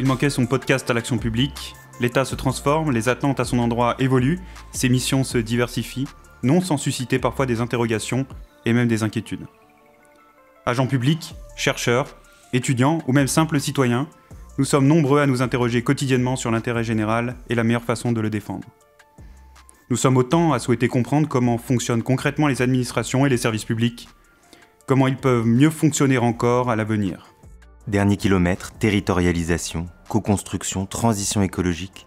manquait son podcast à l'action publique. L'État se transforme, les attentes à son endroit évoluent, ses missions se diversifient, non sans susciter parfois des interrogations et même des inquiétudes. Agents publics, chercheurs, étudiants ou même simples citoyens, nous sommes nombreux à nous interroger quotidiennement sur l'intérêt général et la meilleure façon de le défendre. Nous sommes autant à souhaiter comprendre comment fonctionnent concrètement les administrations et les services publics, comment ils peuvent mieux fonctionner encore à l'avenir. Dernier kilomètre, territorialisation, co-construction, transition écologique.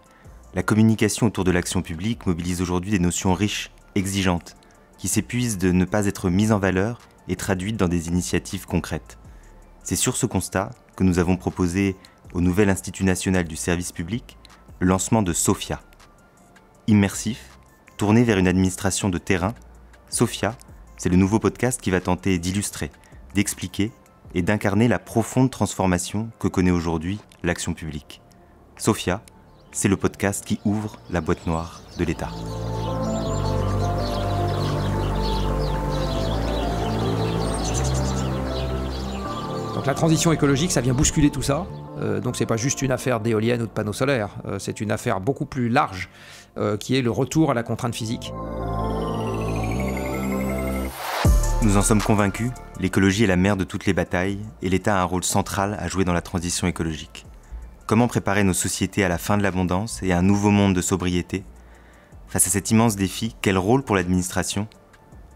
La communication autour de l'action publique mobilise aujourd'hui des notions riches, exigeantes, qui s'épuisent de ne pas être mises en valeur et traduites dans des initiatives concrètes. C'est sur ce constat que nous avons proposé au nouvel Institut national du service public le lancement de SOFIA. Immersif, tourné vers une administration de terrain, SOFIA, c'est le nouveau podcast qui va tenter d'illustrer, d'expliquer et d'incarner la profonde transformation que connaît aujourd'hui l'action publique. SOFIA, c'est le podcast qui ouvre la boîte noire de l'État. Donc la transition écologique, ça vient bousculer tout ça. Donc c'est pas juste une affaire d'éoliennes ou de panneaux solaires, c'est une affaire beaucoup plus large qui est le retour à la contrainte physique. Nous en sommes convaincus, l'écologie est la mère de toutes les batailles et l'État a un rôle central à jouer dans la transition écologique. Comment préparer nos sociétés à la fin de l'abondance et à un nouveau monde de sobriété ? Face à cet immense défi, quel rôle pour l'administration ?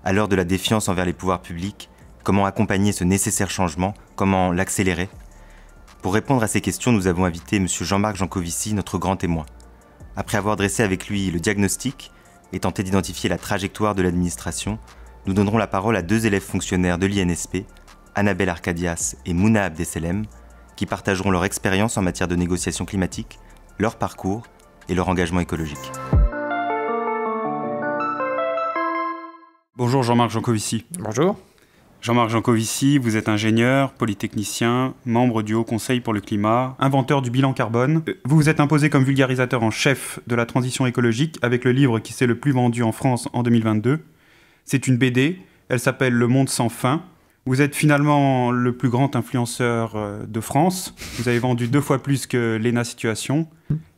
À l'heure de la défiance envers les pouvoirs publics, comment accompagner ce nécessaire changement ? Comment l'accélérer ? Pour répondre à ces questions, nous avons invité M. Jean-Marc Jancovici, notre grand témoin. Après avoir dressé avec lui le diagnostic et tenté d'identifier la trajectoire de l'administration, nous donnerons la parole à deux élèves fonctionnaires de l'INSP, Annabelle Arcadias et Mouna Abdeselem, qui partageront leur expérience en matière de négociation climatique, leur parcours et leur engagement écologique. Bonjour Jean-Marc Jancovici. Bonjour. Jean-Marc Jancovici, vous êtes ingénieur, polytechnicien, membre du Haut Conseil pour le climat, inventeur du bilan carbone. Vous vous êtes imposé comme vulgarisateur en chef de la transition écologique avec le livre qui s'est le plus vendu en France en 2022. C'est une BD, elle s'appelle Le Monde sans fin. Vous êtes finalement le plus grand influenceur de France. Vous avez vendu 2 fois plus que Léna Situation.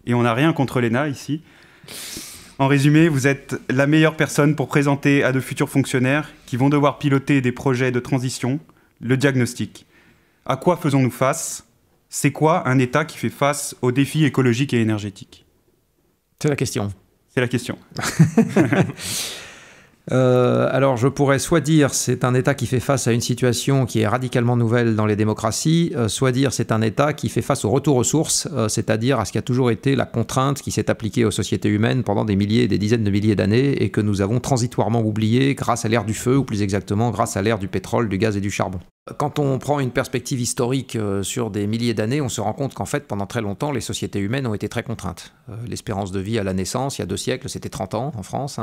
Et on n'a rien contre Léna ici. En résumé, vous êtes la meilleure personne pour présenter à de futurs fonctionnaires qui vont devoir piloter des projets de transition le diagnostic. À quoi faisons-nous face ? C'est quoi un État qui fait face aux défis écologiques et énergétiques ? C'est la question. C'est la question. Alors je pourrais soit dire c'est un État qui fait face à une situation qui est radicalement nouvelle dans les démocraties, soit dire c'est un État qui fait face au retour aux sources, c'est-à-dire à ce qui a toujours été la contrainte qui s'est appliquée aux sociétés humaines pendant des milliers et des dizaines de milliers d'années et que nous avons transitoirement oublié grâce à l'ère du feu, ou plus exactement grâce à l'ère du pétrole, du gaz et du charbon. Quand on prend une perspective historique sur des milliers d'années, on se rend compte qu'en fait, pendant très longtemps, les sociétés humaines ont été très contraintes. L'espérance de vie à la naissance, il y a 2 siècles, c'était 30 ans en France.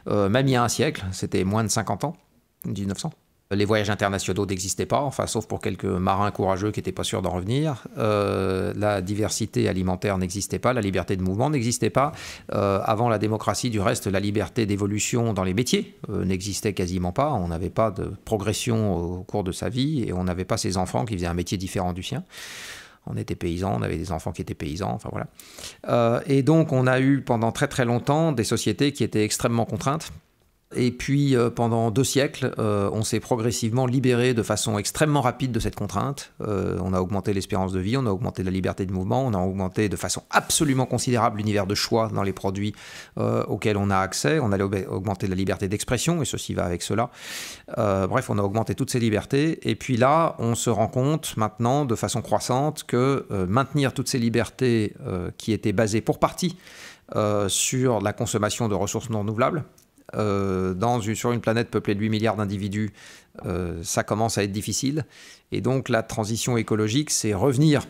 Même il y a 1 siècle, c'était moins de 50 ans, 1900. Les voyages internationaux n'existaient pas, enfin, sauf pour quelques marins courageux qui n'étaient pas sûrs d'en revenir. La diversité alimentaire n'existait pas, la liberté de mouvement n'existait pas. Avant la démocratie, du reste, la liberté d'évolution dans les métiers n'existait quasiment pas. On n'avait pas de progression au cours de sa vie et on n'avait pas ses enfants qui faisaient un métier différent du sien. On était paysans, on avait des enfants qui étaient paysans, enfin voilà. Et donc, on a eu pendant très très longtemps des sociétés qui étaient extrêmement contraintes. Et puis, pendant 2 siècles, on s'est progressivement libéré de façon extrêmement rapide de cette contrainte. On a augmenté l'espérance de vie, on a augmenté la liberté de mouvement, on a augmenté de façon absolument considérable l'univers de choix dans les produits auxquels on a accès. On a augmenté la liberté d'expression, et ceci va avec cela. Bref, on a augmenté toutes ces libertés. Et puis là, on se rend compte maintenant, de façon croissante, que maintenir toutes ces libertés qui étaient basées pour partie sur la consommation de ressources non renouvelables, sur une planète peuplée de 8 milliards d'individus, ça commence à être difficile. Et donc la transition écologique, c'est revenir,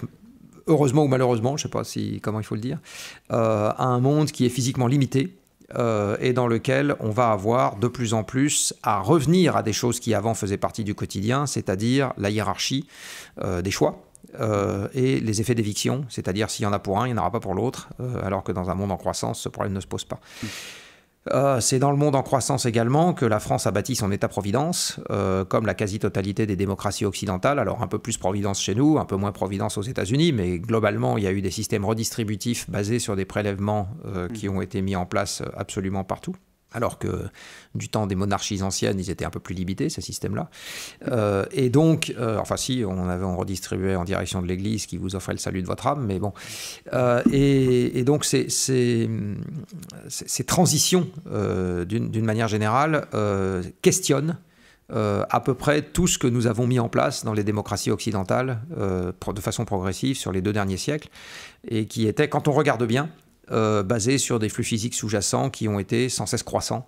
heureusement ou malheureusement, je ne sais pas comment il faut le dire, à un monde qui est physiquement limité et dans lequel on va avoir de plus en plus à revenir à des choses qui avant faisaient partie du quotidien, c'est-à-dire la hiérarchie des choix. Et les effets d'éviction, c'est-à-dire s'il y en a pour un, il n'y en aura pas pour l'autre, alors que dans un monde en croissance, ce problème ne se pose pas. C'est dans le monde en croissance également que la France a bâti son État-providence, comme la quasi-totalité des démocraties occidentales. Alors un peu plus providence chez nous, un peu moins providence aux États-Unis, mais globalement il y a eu des systèmes redistributifs basés sur des prélèvements qui ont été mis en place absolument partout. Alors que du temps des monarchies anciennes, ils étaient un peu plus limités, ces systèmes-là. Et donc, enfin si, on redistribuait en direction de l'Église qui vous offrait le salut de votre âme, mais bon. Et donc, ces transitions, d'une manière générale, questionnent à peu près tout ce que nous avons mis en place dans les démocraties occidentales de façon progressive sur les 2 derniers siècles, et qui était, quand on regarde bien, basés sur des flux physiques sous-jacents qui ont été sans cesse croissants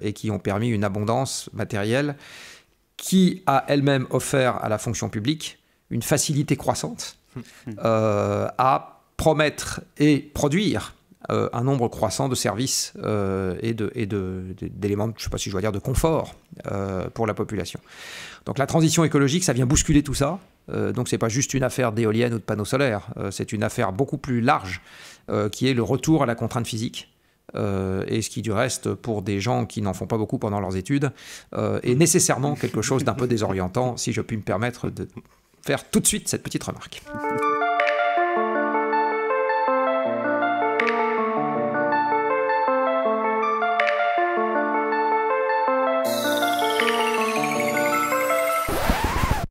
et qui ont permis une abondance matérielle qui a elle-même offert à la fonction publique une facilité croissante à promettre et produire un nombre croissant de services et d'éléments, je ne sais pas si je dois dire, de confort pour la population. Donc la transition écologique, ça vient bousculer tout ça. Donc ce n'est pas juste une affaire d'éoliennes ou de panneaux solaires, c'est une affaire beaucoup plus large qui est le retour à la contrainte physique. Et ce qui, du reste, pour des gens qui n'en font pas beaucoup pendant leurs études, est nécessairement quelque chose d'un peu désorientant, si je puis me permettre de faire tout de suite cette petite remarque.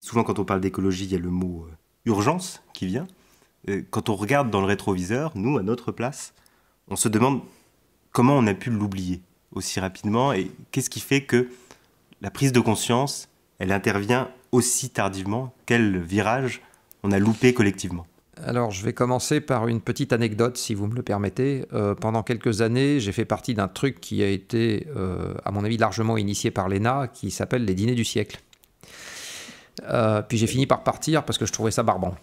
Souvent, quand on parle d'écologie, il y a le mot urgence qui vient. Quand on regarde dans le rétroviseur, nous, à notre place, on se demande comment on a pu l'oublier aussi rapidement et qu'est-ce qui fait que la prise de conscience, elle intervient aussi tardivement. Quel virage on a loupé collectivement? Alors, je vais commencer par une petite anecdote, si vous me le permettez. Pendant quelques années, j'ai fait partie d'un truc qui a été, à mon avis, largement initié par l'ENA, qui s'appelle les dîners du siècle. Puis j'ai fini par partir parce que je trouvais ça barbant.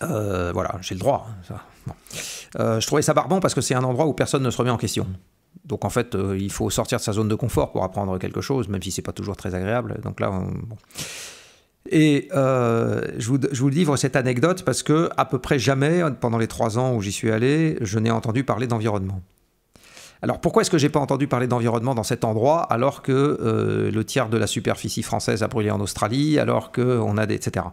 Voilà, j'ai le droit. Ça. Bon. Je trouvais ça barbant parce que c'est un endroit où personne ne se remet en question. Donc en fait, il faut sortir de sa zone de confort pour apprendre quelque chose, même si c'est pas toujours très agréable. Donc là, bon. Et je vous livre cette anecdote parce que à peu près jamais, pendant les 3 ans où j'y suis allé, je n'ai entendu parler d'environnement. Alors pourquoi est-ce que j'ai pas entendu parler d'environnement dans cet endroit alors que le tiers de la superficie française a brûlé en Australie, alors qu'on a des... etc.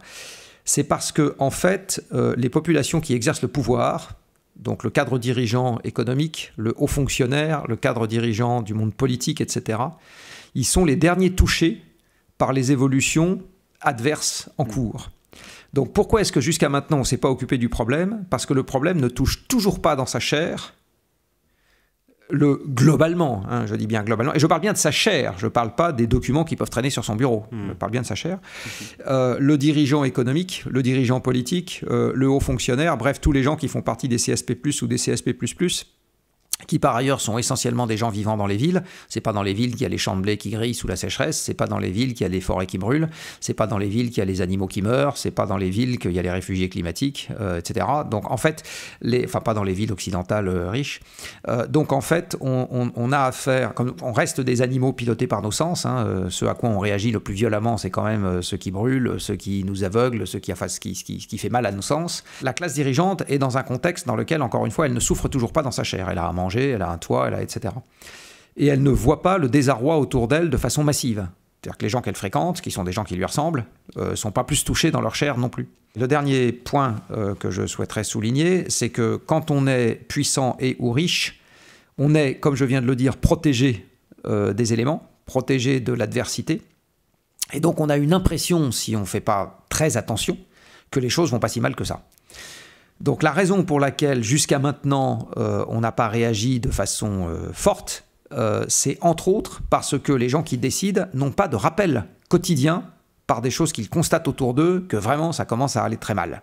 C'est parce que, en fait, les populations qui exercent le pouvoir, donc le cadre dirigeant économique, le haut fonctionnaire, le cadre dirigeant du monde politique, etc., ils sont les derniers touchés par les évolutions adverses en cours. Donc pourquoi est-ce que jusqu'à maintenant on ne s'est pas occupé du problème? Parce que le problème ne touche toujours pas dans sa chair globalement, hein, je dis bien globalement, et je parle bien de sa chair, je ne parle pas des documents qui peuvent traîner sur son bureau, je parle bien de sa chair. Le dirigeant économique, le dirigeant politique, le haut fonctionnaire, bref, tous les gens qui font partie des CSP+, ou des CSP++, qui par ailleurs sont essentiellement des gens vivant dans les villes. C'est pas dans les villes qu'il y a les champs de blé qui grillent sous la sécheresse, c'est pas dans les villes qu'il y a les forêts qui brûlent, c'est pas dans les villes qu'il y a les animaux qui meurent, c'est pas dans les villes qu'il y a les réfugiés climatiques, etc. Donc en fait, enfin pas dans les villes occidentales riches. Donc en fait, on a affaire, comme on reste des animaux pilotés par nos sens, hein, ce à quoi on réagit le plus violemment, c'est quand même ceux qui brûlent, ceux qui nous aveuglent, ce qui fait mal à nos sens. La classe dirigeante est dans un contexte dans lequel, encore une fois, elle ne souffre toujours pas dans sa chair. Elle a à manger, elle a un toit, etc. Et elle ne voit pas le désarroi autour d'elle de façon massive. C'est-à-dire que les gens qu'elle fréquente, qui sont des gens qui lui ressemblent, ne sont pas plus touchés dans leur chair non plus. Le dernier point que je souhaiterais souligner, c'est que quand on est puissant et ou riche, on est, comme je viens de le dire, protégé des éléments, protégé de l'adversité. Et donc on a une impression, si on ne fait pas très attention, que les choses vont pas si mal que ça. Donc la raison pour laquelle jusqu'à maintenant on n'a pas réagi de façon forte, c'est entre autres parce que les gens qui décident n'ont pas de rappel quotidien par des choses qu'ils constatent autour d'eux que vraiment ça commence à aller très mal.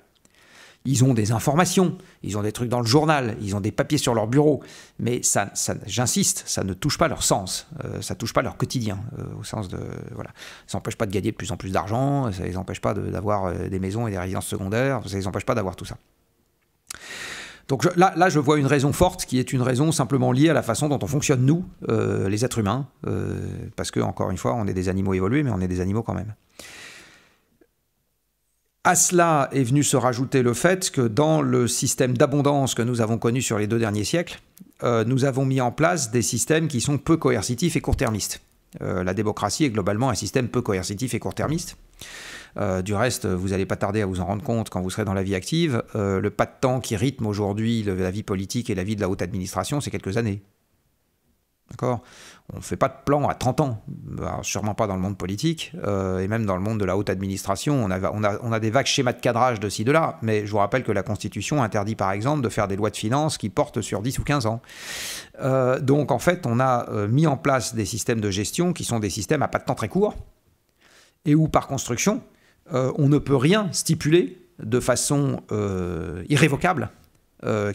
Ils ont des informations, ils ont des trucs dans le journal, ils ont des papiers sur leur bureau, mais ça, j'insiste, ça ne touche pas leur sens, ça ne touche pas leur quotidien, au sens de... Voilà. Ça n'empêche pas de gagner de plus en plus d'argent, ça ne les empêche pas d'avoir des maisons et des résidences secondaires, ça ne les empêche pas d'avoir tout ça. Donc là, je vois une raison forte qui est une raison simplement liée à la façon dont on fonctionne, nous, les êtres humains, parce que, encore une fois, on est des animaux évolués, mais on est des animaux quand même. À cela est venu se rajouter le fait que dans le système d'abondance que nous avons connu sur les 2 derniers siècles, nous avons mis en place des systèmes qui sont peu coercitifs et court-termistes. La démocratie est globalement un système peu coercitif et court-termiste. Du reste, vous n'allez pas tarder à vous en rendre compte quand vous serez dans la vie active. Le pas de temps qui rythme aujourd'hui la vie politique et la vie de la haute administration, c'est quelques années. D'accord ? On ne fait pas de plan à 30 ans, alors, sûrement pas dans le monde politique, et même dans le monde de la haute administration, on a des vagues schémas de cadrage de ci, de là, mais je vous rappelle que la Constitution interdit par exemple de faire des lois de finances qui portent sur 10 ou 15 ans. Donc en fait, on a mis en place des systèmes de gestion qui sont des systèmes à pas de temps très court, et où par construction, on ne peut rien stipuler de façon irrévocable,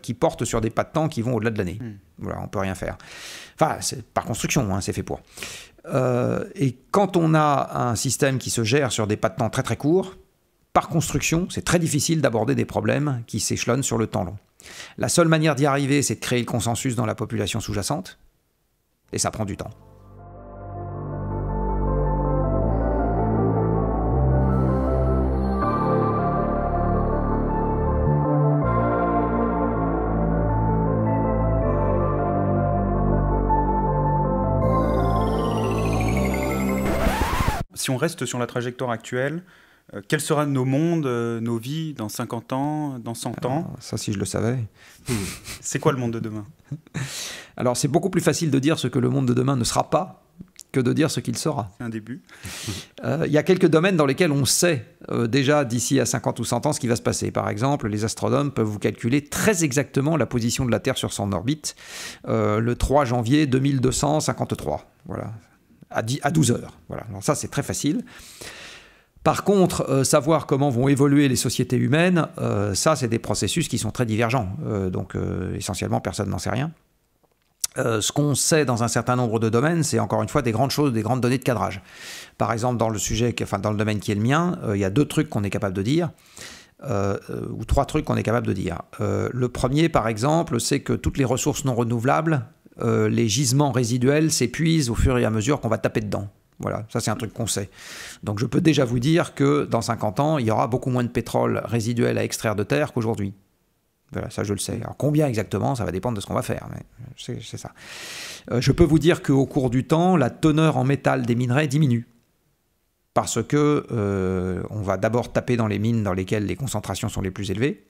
qui portent sur des pas de temps qui vont au-delà de l'année. Voilà, on ne peut rien faire. Enfin, c'est par construction, hein, c'est fait pour. Et quand on a un système qui se gère sur des pas de temps très très courts, par construction, c'est très difficile d'aborder des problèmes qui s'échelonnent sur le temps long. La seule manière d'y arriver, c'est de créer le consensus dans la population sous-jacente, et ça prend du temps. Si on reste sur la trajectoire actuelle, quels seront nos mondes, nos vies dans 50 ans, dans 100 ans ? Ça, si je le savais. C'est quoi le monde de demain ? Alors, c'est beaucoup plus facile de dire ce que le monde de demain ne sera pas que de dire ce qu'il sera. C'est un début. Il y a quelques domaines dans lesquels on sait déjà d'ici à 50 ou 100 ans ce qui va se passer. Par exemple, les astronomes peuvent vous calculer très exactement la position de la Terre sur son orbite le 3 janvier 2253. Voilà. À 12 heures. Voilà. Alors ça, c'est très facile. Par contre, savoir comment vont évoluer les sociétés humaines, ça, c'est des processus qui sont très divergents. Donc, essentiellement, personne n'en sait rien. Ce qu'on sait dans un certain nombre de domaines, c'est encore une fois des grandes choses, des grandes données de cadrage. Par exemple, dans le domaine qui est le mien, il y a 2 trucs qu'on est capable de dire. Ou 3 trucs qu'on est capable de dire. Le premier, par exemple, c'est que toutes les ressources non renouvelables, les gisements résiduels s'épuisent au fur et à mesure qu'on va taper dedans. Voilà, ça c'est un truc qu'on sait. Donc je peux déjà vous dire que dans 50 ans, il y aura beaucoup moins de pétrole résiduel à extraire de terre qu'aujourd'hui. Voilà, ça je le sais. Alors combien exactement, ça va dépendre de ce qu'on va faire, mais c'est ça. Je peux vous dire qu'au cours du temps, la teneur en métal des minerais diminue. Parce que on va d'abord taper dans les mines dans lesquelles les concentrations sont les plus élevées,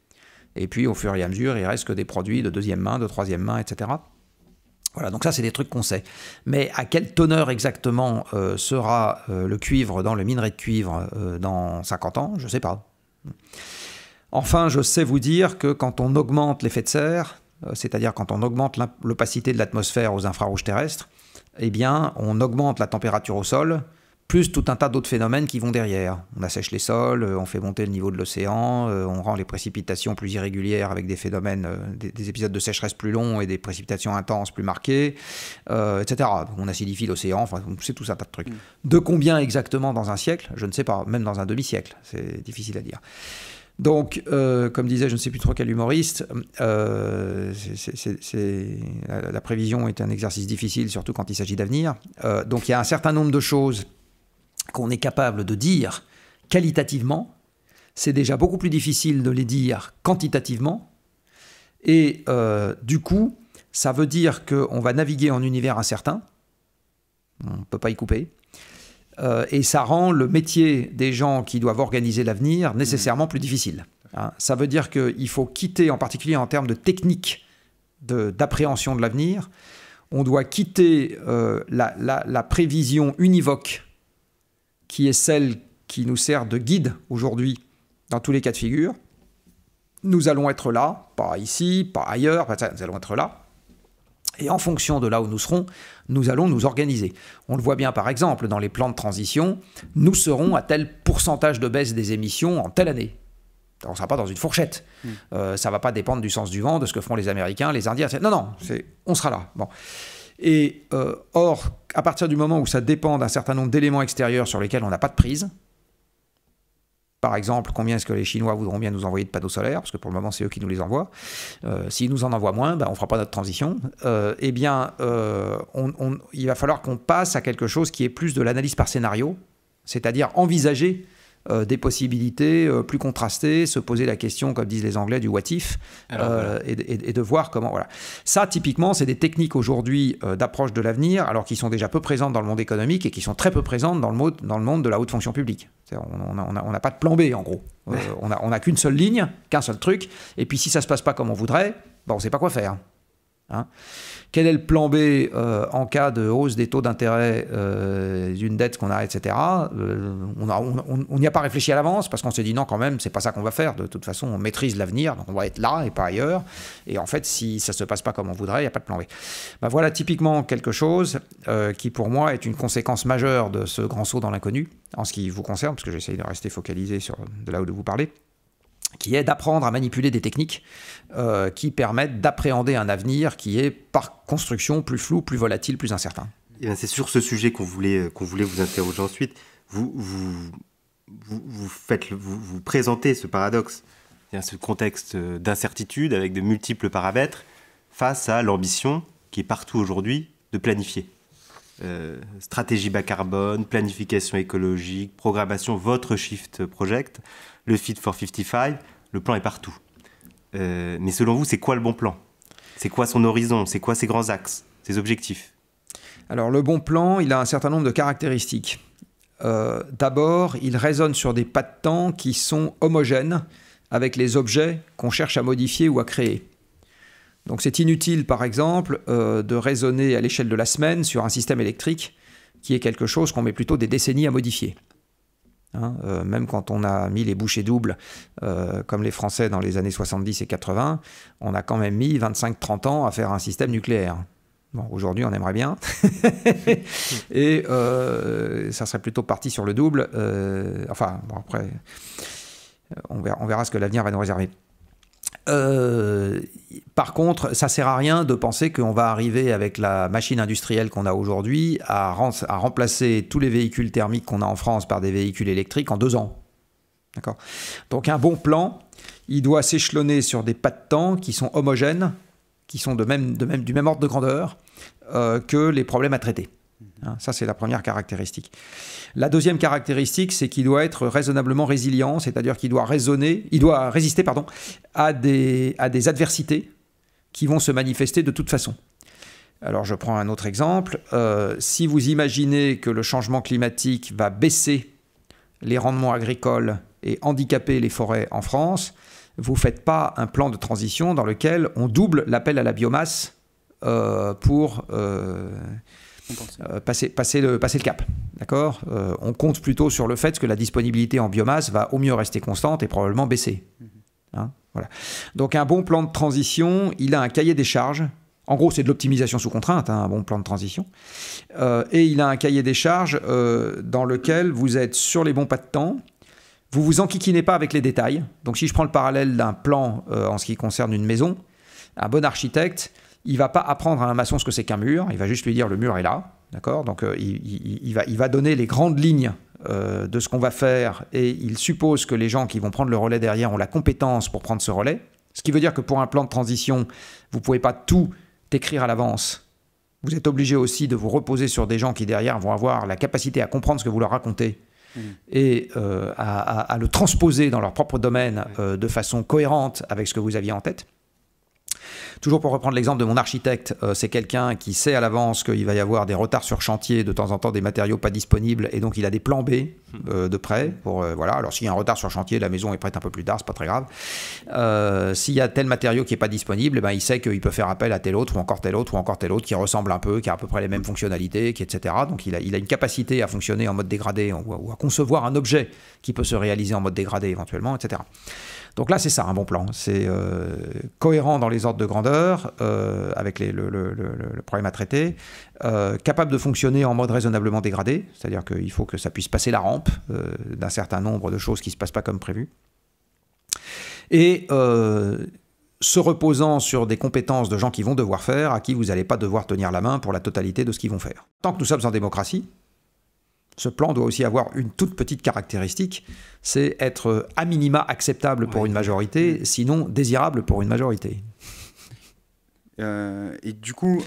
et puis au fur et à mesure, il reste que des produits de deuxième main, de troisième main, etc. Voilà, donc ça c'est des trucs qu'on sait. Mais à quelle teneur exactement sera le cuivre dans le minerai de cuivre dans 50 ans, je ne sais pas. Enfin, je sais vous dire que quand on augmente l'effet de serre, c'est-à-dire quand on augmente l'opacité de l'atmosphère aux infrarouges terrestres, eh bien on augmente la température au sol, plus tout un tas d'autres phénomènes qui vont derrière. On assèche les sols, on fait monter le niveau de l'océan, on rend les précipitations plus irrégulières avec des phénomènes, des épisodes de sécheresse plus longs et des précipitations intenses plus marquées, etc. On acidifie l'océan, enfin, c'est tout un tas de trucs. De combien exactement dans un siècle ? Je ne sais pas, même dans un demi-siècle, c'est difficile à dire. Donc, comme disait je ne sais plus trop quel humoriste, la prévision est un exercice difficile, surtout quand il s'agit d'avenir. Donc, il y a un certain nombre de choses qu'on est capable de dire qualitativement, c'est déjà beaucoup plus difficile de les dire quantitativement. Et du coup, ça veut dire qu'on va naviguer en univers incertain. On ne peut pas y couper. Et ça rend le métier des gens qui doivent organiser l'avenir nécessairement plus difficile. Hein. Ça veut dire qu'il faut quitter, en particulier en termes de technique d'appréhension de l'avenir, on doit quitter la prévision univoque qui est celle qui nous sert de guide aujourd'hui dans tous les cas de figure. Nous allons être là, pas ici, pas ailleurs, nous allons être là. Et en fonction de là où nous serons, nous allons nous organiser. On le voit bien par exemple dans les plans de transition, nous serons à tel pourcentage de baisse des émissions en telle année. On ne sera pas dans une fourchette. Ça ne va pas dépendre du sens du vent, de ce que feront les Américains, les Indiens. Non, on sera là. Bon. Et or, à partir du moment où ça dépend d'un certain nombre d'éléments extérieurs sur lesquels on n'a pas de prise, par exemple, combien est-ce que les Chinois voudront bien nous envoyer de panneaux solaires, parce que pour le moment, c'est eux qui nous les envoient. S'ils nous en envoient moins, on ne fera pas notre transition. Il va falloir qu'on passe à quelque chose qui est plus de l'analyse par scénario, c'est-à-dire envisager des possibilités plus contrastées, se poser la question, comme disent les Anglais, du what if, et de voir comment... Voilà. Ça, typiquement, c'est des techniques aujourd'hui d'approche de l'avenir, alors qui sont déjà peu présentes dans le monde économique et qui sont très peu présentes dans le monde de la haute fonction publique. On n'a pas de plan B, en gros. On n'a qu'une seule ligne, qu'un seul truc, et puis si ça ne se passe pas comme on voudrait, on ne sait pas quoi faire. Hein. Quel est le plan B en cas de hausse des taux d'intérêt d'une dette qu'on a, etc. On n'y a pas réfléchi à l'avance parce qu'on s'est dit non, quand même, c'est pas ça qu'on va faire. De toute façon, on maîtrise l'avenir, donc on va être là et pas ailleurs. Et en fait, si ça se passe pas comme on voudrait, il n'y a pas de plan B. Voilà typiquement quelque chose qui, pour moi, est une conséquence majeure de ce grand saut dans l'inconnu, en ce qui vous concerne, parce que j'essaye de rester focalisé sur de là où vous parlez, qui est d'apprendre à manipuler des techniques qui permettent d'appréhender un avenir qui est par construction plus flou, plus volatile, plus incertain. C'est sur ce sujet qu'on voulait vous interroger ensuite. Vous présentez ce paradoxe, ce contexte d'incertitude avec de multiples paramètres face à l'ambition qui est partout aujourd'hui de planifier. Stratégie bas carbone, planification écologique, programmation, votre Shift Project, le Fit for 55, le plan est partout. Mais selon vous, c'est quoi le bon plan? C'est quoi son horizon? C'est quoi ses grands axes, ses objectifs? Alors le bon plan, il a un certain nombre de caractéristiques. D'abord, il résonne sur des pas de temps qui sont homogènes avec les objets qu'on cherche à modifier ou à créer. Donc c'est inutile, par exemple, de raisonner à l'échelle de la semaine sur un système électrique qui est quelque chose qu'on met plutôt des décennies à modifier. Même quand on a mis les bouchées doubles, comme les Français dans les années 70 et 80, on a quand même mis 25-30 ans à faire un système nucléaire. Bon, aujourd'hui, on aimerait bien. Et ça serait plutôt parti sur le double. Après, on verra ce que l'avenir va nous réserver. Par contre, ça sert à rien de penser qu'on va arriver avec la machine industrielle qu'on a aujourd'hui à remplacer tous les véhicules thermiques qu'on a en France par des véhicules électriques en 2 ans. D'accord ? Donc un bon plan, il doit s'échelonner sur des pas de temps qui sont homogènes, qui sont du même ordre de grandeur que les problèmes à traiter. Ça, c'est la première caractéristique. La deuxième caractéristique, c'est qu'il doit être raisonnablement résilient, c'est-à-dire qu'il doit résister à des adversités qui vont se manifester de toute façon. Alors, je prends un autre exemple. Si vous imaginez que le changement climatique va baisser les rendements agricoles et handicaper les forêts en France, vous ne faites pas un plan de transition dans lequel on double l'appel à la biomasse pour... passer le cap, d'accord ? On compte plutôt sur le fait que la disponibilité en biomasse va au mieux rester constante et probablement baisser. Voilà. Donc un bon plan de transition, il a un cahier des charges. En gros, c'est de l'optimisation sous contrainte, un bon plan de transition. Et il a un cahier des charges dans lequel vous êtes sur les bons pas de temps. Vous vous enquiquinez pas avec les détails. Donc si je prends le parallèle d'un plan en ce qui concerne une maison, un bon architecte, il ne va pas apprendre à un maçon ce que c'est qu'un mur, il va juste lui dire le mur est là, d'accord ? Donc il va donner les grandes lignes de ce qu'on va faire et il suppose que les gens qui vont prendre le relais derrière ont la compétence pour prendre ce relais. Ce qui veut dire que pour un plan de transition, vous ne pouvez pas tout écrire à l'avance. Vous êtes obligé aussi de vous reposer sur des gens qui derrière vont avoir la capacité à comprendre ce que vous leur racontez et à le transposer dans leur propre domaine de façon cohérente avec ce que vous aviez en tête. Toujours pour reprendre l'exemple de mon architecte, c'est quelqu'un qui sait à l'avance qu'il va y avoir des retards sur chantier, de temps en temps des matériaux pas disponibles, et donc il a des plans B de prêt. Alors s'il y a un retard sur chantier, la maison est prête un peu plus tard, c'est pas très grave. S'il y a tel matériau qui n'est pas disponible, il sait qu'il peut faire appel à tel autre, ou encore tel autre, ou encore tel autre, qui ressemble un peu, qui a à peu près les mêmes fonctionnalités, etc. Donc il a une capacité à fonctionner en mode dégradé, ou à concevoir un objet qui peut se réaliser en mode dégradé éventuellement, etc. Donc là, c'est ça, un bon plan. C'est cohérent dans les ordres de grandeur, avec le problème à traiter, capable de fonctionner en mode raisonnablement dégradé, c'est-à-dire qu'il faut que ça puisse passer la rampe d'un certain nombre de choses qui ne se passent pas comme prévu. Et se reposant sur des compétences de gens qui vont devoir faire, à qui vous n'allez pas devoir tenir la main pour la totalité de ce qu'ils vont faire. Tant que nous sommes en démocratie, ce plan doit aussi avoir une toute petite caractéristique, c'est être à minima acceptable pour une majorité, sinon désirable pour une majorité. Et du coup,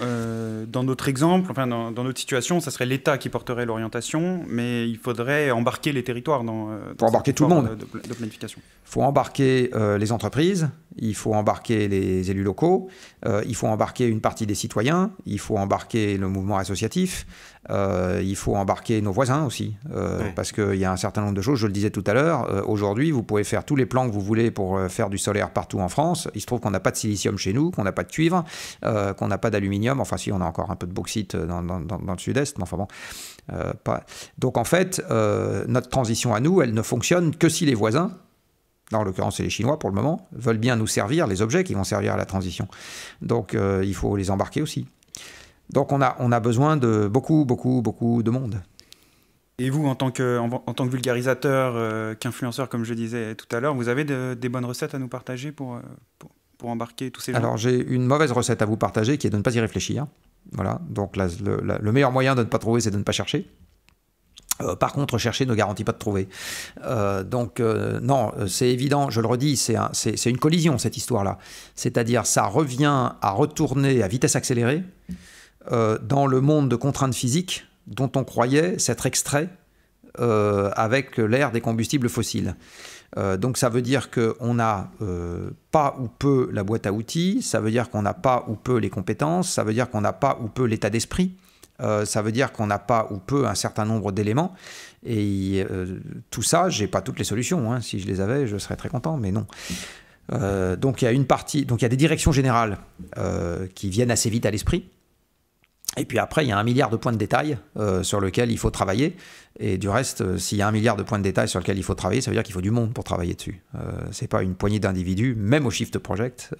dans notre exemple, enfin dans notre situation, ça serait l'État qui porterait l'orientation, mais il faudrait embarquer les territoires dans embarquer tout le monde de planification. Il faut embarquer les entreprises, il faut embarquer les élus locaux, il faut embarquer une partie des citoyens, il faut embarquer le mouvement associatif, il faut embarquer nos voisins aussi, parce qu'il y a un certain nombre de choses, je le disais tout à l'heure, aujourd'hui vous pouvez faire tous les plans que vous voulez pour faire du solaire partout en France, il se trouve qu'on n'a pas de silicium chez nous, qu'on n'a pas de cuivre, qu'on n'a pas d'aluminium, enfin si on a encore un peu de bauxite dans le sud-est, mais enfin bon, pas. Donc en fait, notre transition à nous, elle ne fonctionne que si les voisins, là, en l'occurrence, c'est les Chinois pour le moment, veulent bien nous servir les objets qui vont servir à la transition. Donc, il faut les embarquer aussi. Donc, on a besoin de beaucoup de monde. Et vous, en tant que vulgarisateur, qu'influenceur, comme je disais tout à l'heure, vous avez des bonnes recettes à nous partager pour embarquer tous ces gens? Alors, j'ai une mauvaise recette à vous partager qui est de ne pas y réfléchir. Voilà. Donc, le meilleur moyen de ne pas trouver, c'est de ne pas chercher. Par contre, chercher ne garantit pas de trouver. Non, c'est évident, je le redis, c'est une collision cette histoire-là. C'est-à-dire, ça revient à retourner à vitesse accélérée dans le monde de contraintes physiques dont on croyait s'être extrait avec l'ère des combustibles fossiles. Donc ça veut dire qu'on n'a pas ou peu la boîte à outils, ça veut dire qu'on n'a pas ou peu les compétences, ça veut dire qu'on n'a pas ou peu l'état d'esprit. Ça veut dire qu'on n'a pas ou peu un certain nombre d'éléments. Et tout ça, j'ai pas toutes les solutions. Hein. Si je les avais, je serais très content, mais non. Donc il y a une partie, donc il y a des directions générales qui viennent assez vite à l'esprit. Et puis après, il y a 1 milliard de points de détail sur lesquels il faut travailler. Et du reste, s'il y a 1 milliard de points de détail sur lesquels il faut travailler, ça veut dire qu'il faut du monde pour travailler dessus. C'est pas une poignée d'individus, même au Shift Project,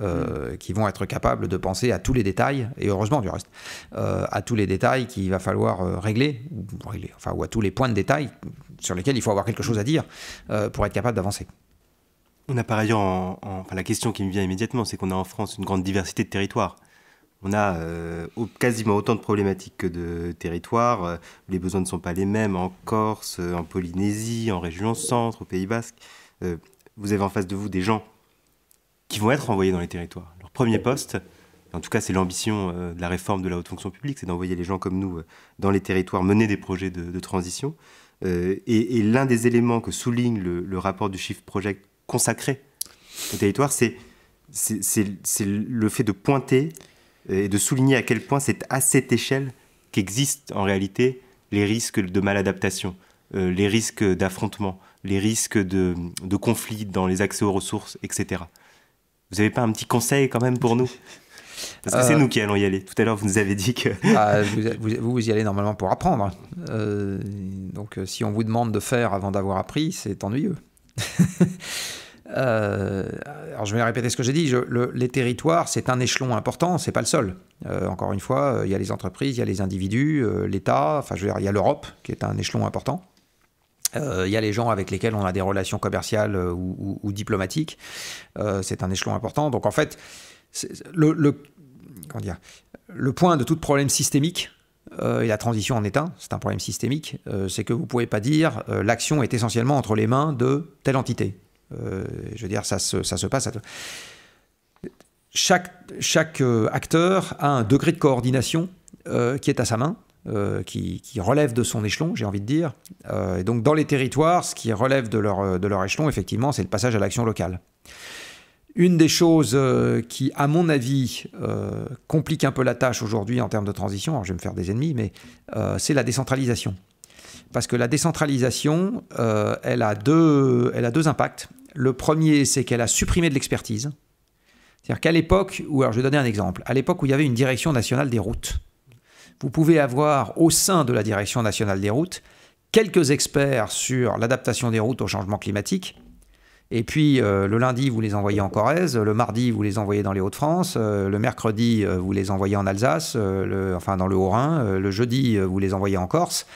qui vont être capables de penser à tous les détails, et heureusement du reste, à tous les détails qu'il va falloir régler, ou à tous les points de détail sur lesquels il faut avoir quelque chose à dire pour être capable d'avancer. On a par ailleurs, enfin, la question qui me vient immédiatement, c'est qu'on a en France une grande diversité de territoires. On a quasiment autant de problématiques que de territoires. Les besoins ne sont pas les mêmes en Corse, en Polynésie, en région centre, au Pays Basque. Vous avez en face de vous des gens qui vont être envoyés dans les territoires. Leur premier poste, en tout cas c'est l'ambition de la réforme de la haute fonction publique, c'est d'envoyer les gens comme nous dans les territoires, mener des projets de transition. Et l'un des éléments que souligne le rapport du Shift Project consacré au territoire, c'est le fait de pointer et de souligner à quel point c'est à cette échelle qu'existent en réalité les risques de maladaptation, les risques d'affrontement, les risques de conflits dans les accès aux ressources, etc. Vous n'avez pas un petit conseil quand même pour nous ? Parce que c'est nous qui allons y aller. Tout à l'heure, vous nous avez dit que... vous y allez normalement pour apprendre. Donc si on vous demande de faire avant d'avoir appris, c'est ennuyeux. Alors je vais répéter ce que j'ai dit, les territoires c'est un échelon important, c'est pas le seul. Encore une fois, il y a les entreprises, il y a les individus, l'État, enfin je veux dire, il y a l'Europe qui est un échelon important. Il y a les gens avec lesquels on a des relations commerciales ou diplomatiques, c'est un échelon important. Donc en fait, le point de tout problème systémique, et la transition en est c'est un problème systémique, c'est que vous ne pouvez pas dire l'action est essentiellement entre les mains de telle entité. Je veux dire, ça se passe. Chaque acteur a un degré de coordination qui est à sa main, qui relève de son échelon, j'ai envie de dire. Et donc, dans les territoires, ce qui relève de leur échelon, effectivement, c'est le passage à l'action locale. Une des choses qui, à mon avis, complique un peu la tâche aujourd'hui en termes de transition, alors je vais me faire des ennemis, mais c'est la décentralisation. Parce que la décentralisation, elle a deux impacts. Le premier, c'est qu'elle a supprimé de l'expertise. C'est-à-dire qu'à l'époque, alors je vais donner un exemple, à l'époque où il y avait une direction nationale des routes, vous pouvez avoir au sein de la direction nationale des routes quelques experts sur l'adaptation des routes au changement climatique. Et puis le lundi, vous les envoyez en Corrèze, le mardi, vous les envoyez dans les Hauts-de-France, le mercredi, vous les envoyez en Alsace, dans le Haut-Rhin, le jeudi, vous les envoyez en Corse.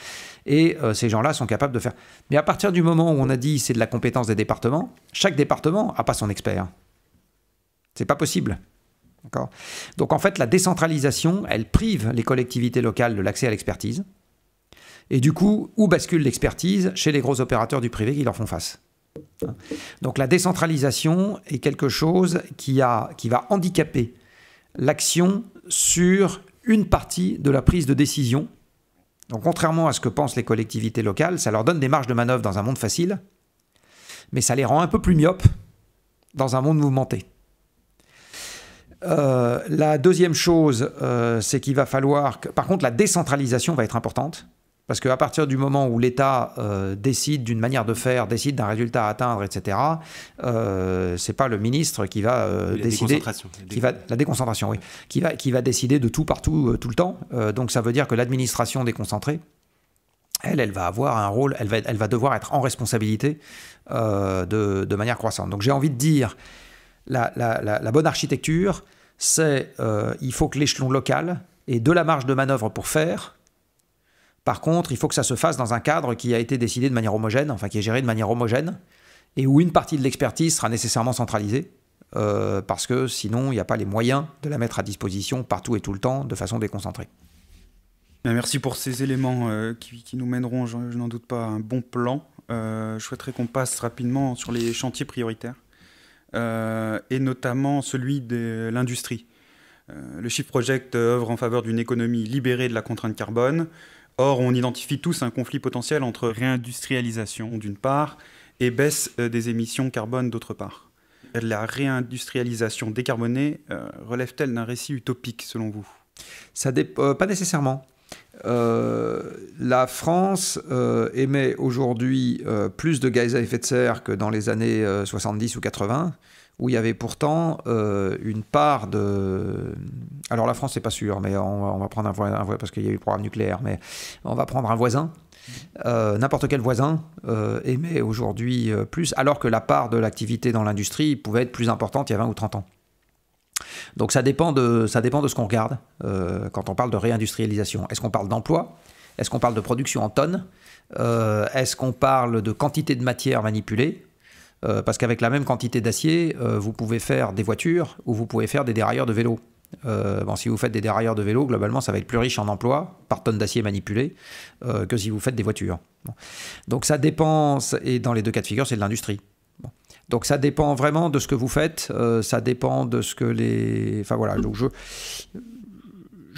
Et ces gens-là sont capables de faire... Mais à partir du moment où on a dit c'est de la compétence des départements, chaque département n'a pas son expert. C'est pas possible. D'accord ? Donc en fait, la décentralisation, elle prive les collectivités locales de l'accès à l'expertise. Et du coup, où bascule l'expertise ? Chez les gros opérateurs du privé qui leur font face. Donc la décentralisation est quelque chose qui va handicaper l'action sur une partie de la prise de décision. Donc contrairement à ce que pensent les collectivités locales, ça leur donne des marges de manœuvre dans un monde facile, mais ça les rend un peu plus myopes dans un monde mouvementé. La deuxième chose, c'est qu'il va falloir... Par contre, la décentralisation va être importante, parce qu'à partir du moment où l'État décide d'une manière de faire, décide d'un résultat à atteindre, etc., c'est pas le ministre qui va décider... La déconcentration, oui. Qui va décider de tout partout, tout le temps. Donc ça veut dire que l'administration déconcentrée, elle va avoir un rôle, elle va devoir être en responsabilité de manière croissante. Donc j'ai envie de dire... La bonne architecture, c'est il faut que l'échelon local ait de la marge de manœuvre pour faire. Par contre, il faut que ça se fasse dans un cadre qui a été décidé de manière homogène, enfin qui est géré de manière homogène, et où une partie de l'expertise sera nécessairement centralisée, parce que sinon, il n'y a pas les moyens de la mettre à disposition partout et tout le temps, de façon déconcentrée. Merci pour ces éléments qui nous mèneront, je n'en doute pas, à un bon plan. Je souhaiterais qu'on passe rapidement sur les chantiers prioritaires. Et notamment celui de l'industrie. Le Shift Project œuvre en faveur d'une économie libérée de la contrainte carbone. Or, on identifie tous un conflit potentiel entre réindustrialisation d'une part et baisse des émissions carbone d'autre part. La réindustrialisation décarbonée relève-t-elle d'un récit utopique selon vous ? Pas nécessairement. La France émet aujourd'hui plus de gaz à effet de serre que dans les années 70 ou 80, où il y avait pourtant une part de... Alors la France, c'est pas sûr, mais on va prendre un voisin, parce qu'il y a eu le programme nucléaire, mais on va prendre un voisin. N'importe quel voisin émet aujourd'hui plus, alors que la part de l'activité dans l'industrie pouvait être plus importante il y a 20 ou 30 ans. Donc ça dépend de ce qu'on regarde quand on parle de réindustrialisation. Est-ce qu'on parle d'emploi ? Est-ce qu'on parle de production en tonnes ? Est-ce qu'on parle de quantité de matière manipulée ? Parce qu'avec la même quantité d'acier, vous pouvez faire des voitures ou vous pouvez faire des dérailleurs de vélo. Si vous faites des dérailleurs de vélo, globalement, ça va être plus riche en emploi par tonne d'acier manipulé que si vous faites des voitures. Bon. Donc ça dépend, et dans les deux cas de figure, c'est de l'industrie. Bon. Donc ça dépend vraiment de ce que vous faites, ça dépend de ce que les... Enfin voilà, donc je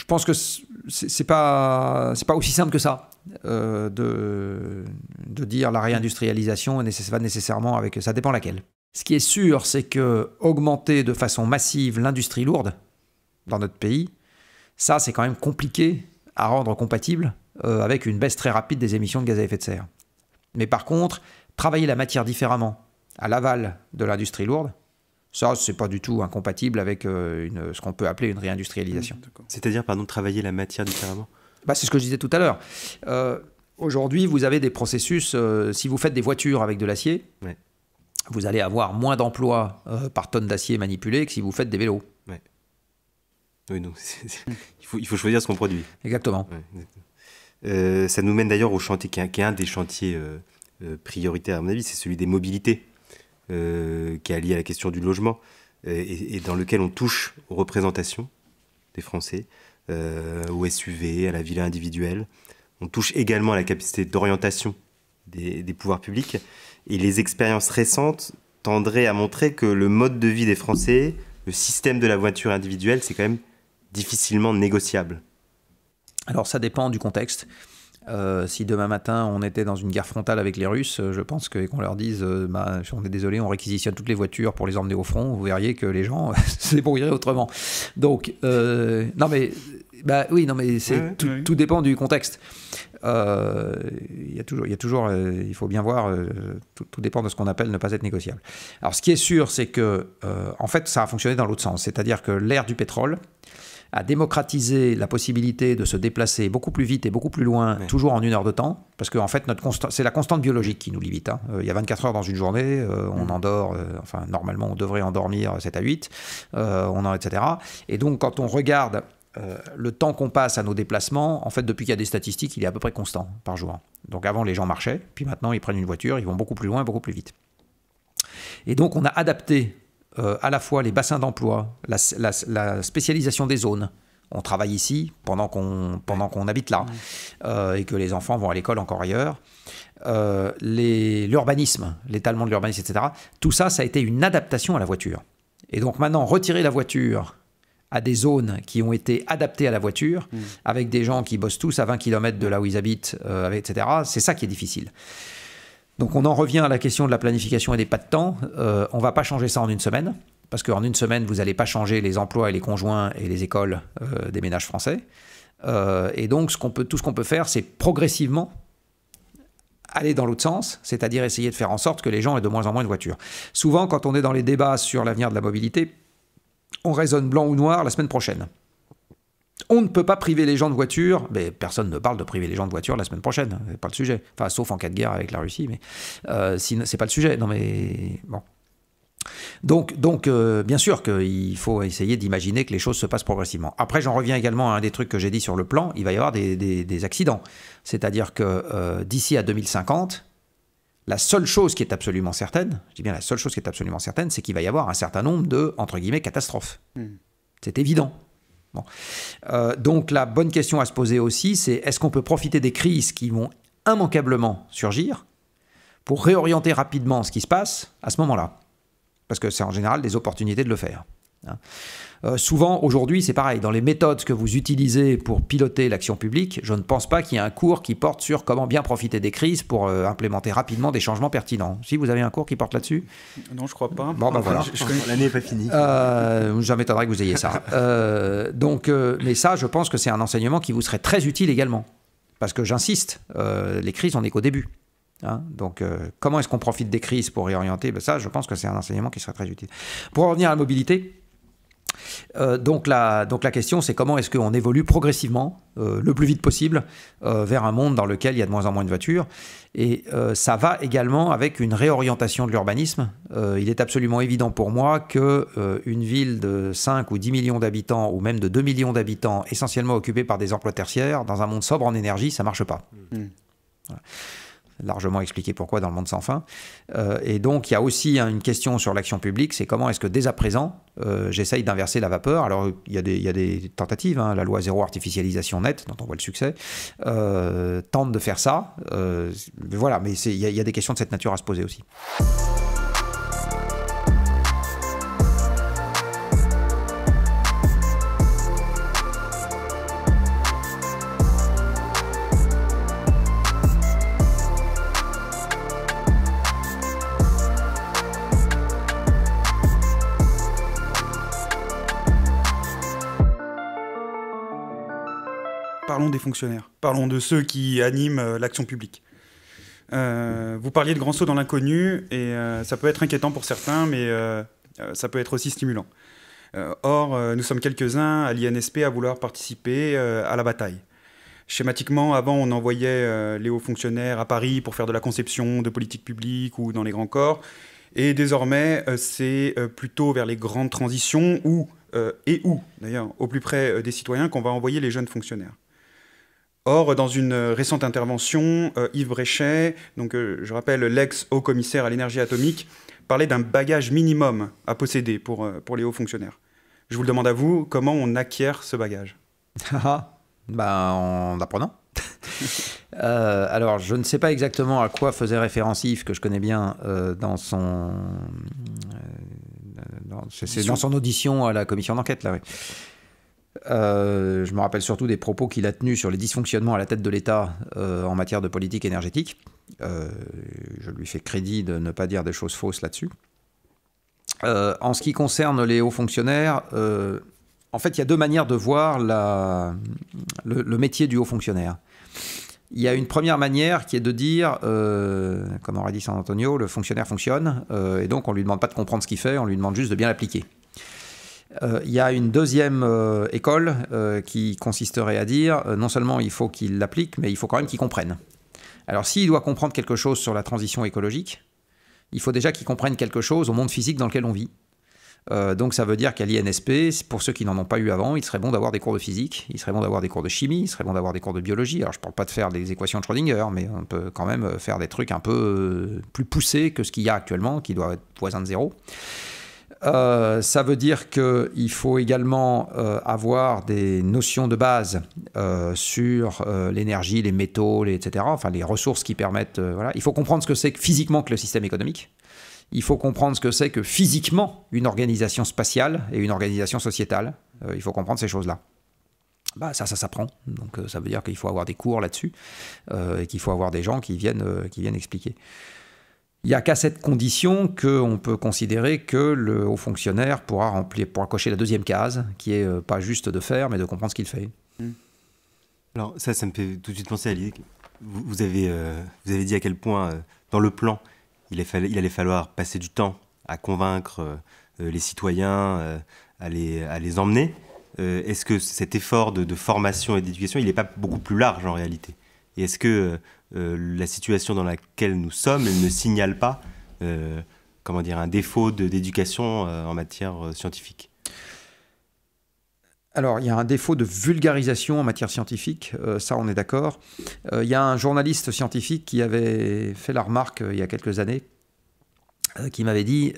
pense que c'est pas aussi simple que ça de dire la réindustrialisation va nécessairement avec... Ça dépend laquelle. Ce qui est sûr, c'est que augmenter de façon massive l'industrie lourde dans notre pays, ça c'est quand même compliqué à rendre compatible avec une baisse très rapide des émissions de gaz à effet de serre. Mais par contre, travailler la matière différemment à l'aval de l'industrie lourde, ça, c'est pas du tout incompatible avec ce qu'on peut appeler une réindustrialisation. C'est-à-dire, travailler la matière différemment ? C'est ce que je disais tout à l'heure. Aujourd'hui, vous avez des processus, si vous faites des voitures avec de l'acier, ouais, vous allez avoir moins d'emplois par tonne d'acier manipulé que si vous faites des vélos. Ouais. Oui, donc il faut choisir ce qu'on produit. Exactement. Ouais. Ça nous mène d'ailleurs au chantier, qui est un des chantiers prioritaires, à mon avis, c'est celui des mobilités. Qui est lié à la question du logement et dans lequel on touche aux représentations des Français, aux SUV, à la villa individuelle. On touche également à la capacité d'orientation des pouvoirs publics. Et les expériences récentes tendraient à montrer que le mode de vie des Français, le système de la voiture individuelle, c'est quand même difficilement négociable. Alors ça dépend du contexte. Si demain matin on était dans une guerre frontale avec les Russes, je pense qu'on leur dise on est désolé, on réquisitionne toutes les voitures pour les emmener au front, vous verriez que les gens se débrouilleraient autrement. Donc tout dépend du contexte. Il faut bien voir, tout dépend de ce qu'on appelle ne pas être négociable. Alors ce qui est sûr, c'est que en fait ça a fonctionné dans l'autre sens, c'est-à-dire que l'ère du pétrole a démocratisé la possibilité de se déplacer beaucoup plus vite et beaucoup plus loin, ouais, toujours en 1 heure de temps, parce que en fait, c'est la constante biologique qui nous limite. Hein. Il y a 24 heures dans une journée, on endort, normalement on devrait endormir 7 à 8, etc. Et donc quand on regarde le temps qu'on passe à nos déplacements, en fait depuis qu'il y a des statistiques, il est à peu près constant par jour. Donc avant les gens marchaient, puis maintenant ils prennent une voiture, ils vont beaucoup plus loin, beaucoup plus vite. Et donc on a adapté à la fois les bassins d'emploi, la spécialisation des zones. On travaille ici pendant qu'on habite là, et que les enfants vont à l'école encore ailleurs. L'urbanisme, l'étalement de l'urbanisme, etc. Tout ça, ça a été une adaptation à la voiture. Et donc maintenant, retirer la voiture à des zones qui ont été adaptées à la voiture, avec des gens qui bossent tous à 20 km de là où ils habitent, etc. C'est ça qui est difficile. Donc on en revient à la question de la planification et des pas de temps. On ne va pas changer ça en une semaine, parce qu'en une semaine, vous n'allez pas changer les emplois et les conjoints et les écoles des ménages français. Et donc tout ce qu'on peut faire, c'est progressivement aller dans l'autre sens, c'est-à-dire essayer de faire en sorte que les gens aient de moins en moins de voitures. Souvent, quand on est dans les débats sur l'avenir de la mobilité, on raisonne blanc ou noir la semaine prochaine. On ne peut pas priver les gens de voitures, mais personne ne parle de priver les gens de voitures la semaine prochaine, c'est pas le sujet. Enfin, sauf en cas de guerre avec la Russie, mais sinon, c'est pas le sujet. Non mais bon. Donc bien sûr qu'il faut essayer d'imaginer que les choses se passent progressivement. Après, j'en reviens également à un des trucs que j'ai dit sur le plan, il va y avoir des accidents. C'est-à-dire que d'ici à 2050, la seule chose qui est absolument certaine, je dis bien la seule chose qui est absolument certaine, c'est qu'il va y avoir un certain nombre de, entre guillemets, catastrophes. C'est évident. Bon. Donc la bonne question à se poser aussi, c'est est-ce qu'on peut profiter des crises qui vont immanquablement surgir pour réorienter rapidement ce qui se passe à ce moment-là? Parce que c'est en général des opportunités de le faire. Souvent, aujourd'hui, c'est pareil. Dans les méthodes que vous utilisez pour piloter l'action publique, je ne pense pas qu'il y ait un cours qui porte sur comment bien profiter des crises pour implémenter rapidement des changements pertinents. Si vous avez un cours qui porte là-dessus? Non, je crois pas. Bon, ben voilà. L'année n'est pas finie. Ça m'étonnerait que vous ayez ça. Mais ça, je pense que c'est un enseignement qui vous serait très utile également. Parce que j'insiste, les crises, on n'est qu'au début. Donc, comment est-ce qu'on profite des crises pour réorienter? Ça, je pense que c'est un enseignement qui serait très utile. Pour en revenir à la mobilité, donc la question, c'est comment est-ce qu'on évolue progressivement, le plus vite possible, vers un monde dans lequel il y a de moins en moins de voitures. Et ça va également avec une réorientation de l'urbanisme. Il est absolument évident pour moi qu'une ville de 5 ou 10 millions d'habitants, ou même de 2 millions d'habitants, essentiellement occupée par des emplois tertiaires, dans un monde sobre en énergie, ça ne marche pas. Voilà. Largement expliqué pourquoi dans le monde sans fin. Et donc, il y a aussi une question sur l'action publique, c'est comment est-ce que dès à présent, j'essaye d'inverser la vapeur. Alors, il y a des tentatives, la loi zéro artificialisation nette, dont on voit le succès, tente de faire ça. Mais voilà, mais il y a des questions de cette nature à se poser aussi. Parlons des fonctionnaires. Parlons de ceux qui animent l'action publique. Vous parliez de grands sauts dans l'inconnu, et ça peut être inquiétant pour certains, mais ça peut être aussi stimulant. Or, nous sommes quelques-uns à l'INSP à vouloir participer à la bataille. Schématiquement, avant, on envoyait les hauts fonctionnaires à Paris pour faire de la conception de politique publique ou dans les grands corps. Et désormais, c'est plutôt vers les grandes transitions d'ailleurs, au plus près des citoyens qu'on va envoyer les jeunes fonctionnaires. Or, dans une récente intervention, Yves Bréchet, donc, je rappelle l'ex-haut-commissaire à l'énergie atomique, parlait d'un bagage minimum à posséder pour les hauts fonctionnaires. Je vous le demande à vous, comment on acquiert ce bagage? En apprenant. Alors, je ne sais pas exactement à quoi faisait référence Yves, que je connais bien, dans son audition à la commission d'enquête, là, oui. Je me rappelle surtout des propos qu'il a tenus sur les dysfonctionnements à la tête de l'État en matière de politique énergétique. Je lui fais crédit de ne pas dire des choses fausses là-dessus. En ce qui concerne les hauts fonctionnaires, en fait, il y a deux manières de voir le métier du haut fonctionnaire. Il y a une première manière qui est de dire, comme aurait dit San Antonio, le fonctionnaire fonctionne, et donc on ne lui demande pas de comprendre ce qu'il fait, on lui demande juste de bien l'appliquer. Il y a une deuxième école qui consisterait à dire non seulement il faut qu'il l'applique, mais il faut quand même qu'il comprenne. Alors s'il doit comprendre quelque chose sur la transition écologique, il faut déjà qu'il comprenne quelque chose au monde physique dans lequel on vit. Donc ça veut dire qu'à l'INSP, pour ceux qui n'en ont pas eu avant, il serait bon d'avoir des cours de physique, il serait bon d'avoir des cours de chimie, il serait bon d'avoir des cours de biologie. Alors je ne parle pas de faire des équations de Schrödinger, mais on peut quand même faire des trucs un peu plus poussés que ce qu'il y a actuellement, qui doit être voisin de zéro. Ça veut dire qu'il faut également avoir des notions de base sur l'énergie, les métaux, etc., enfin les ressources qui permettent... voilà. Il faut comprendre ce que c'est physiquement que le système économique. Il faut comprendre ce que c'est que physiquement une organisation spatiale et une organisation sociétale. Il faut comprendre ces choses-là. Bah, ça s'apprend. Donc ça veut dire qu'il faut avoir des cours là-dessus et qu'il faut avoir des gens qui viennent expliquer. Il n'y a qu'à cette condition qu'on peut considérer que le haut fonctionnaire pourra cocher la deuxième case, qui est pas juste de faire, mais de comprendre ce qu'il fait. Alors ça me fait tout de suite penser à l'idée. Vous avez dit à quel point, dans le plan, il allait falloir passer du temps à convaincre les citoyens, à les emmener. Est-ce que cet effort de formation et d'éducation, il n'est pas beaucoup plus large en réalité? Et est-ce que la situation dans laquelle nous sommes, elle ne signale pas un défaut d'éducation en matière scientifique? Alors, il y a un défaut de vulgarisation en matière scientifique, ça on est d'accord. Il y a un journaliste scientifique qui avait fait la remarque il y a quelques années, qui m'avait dit,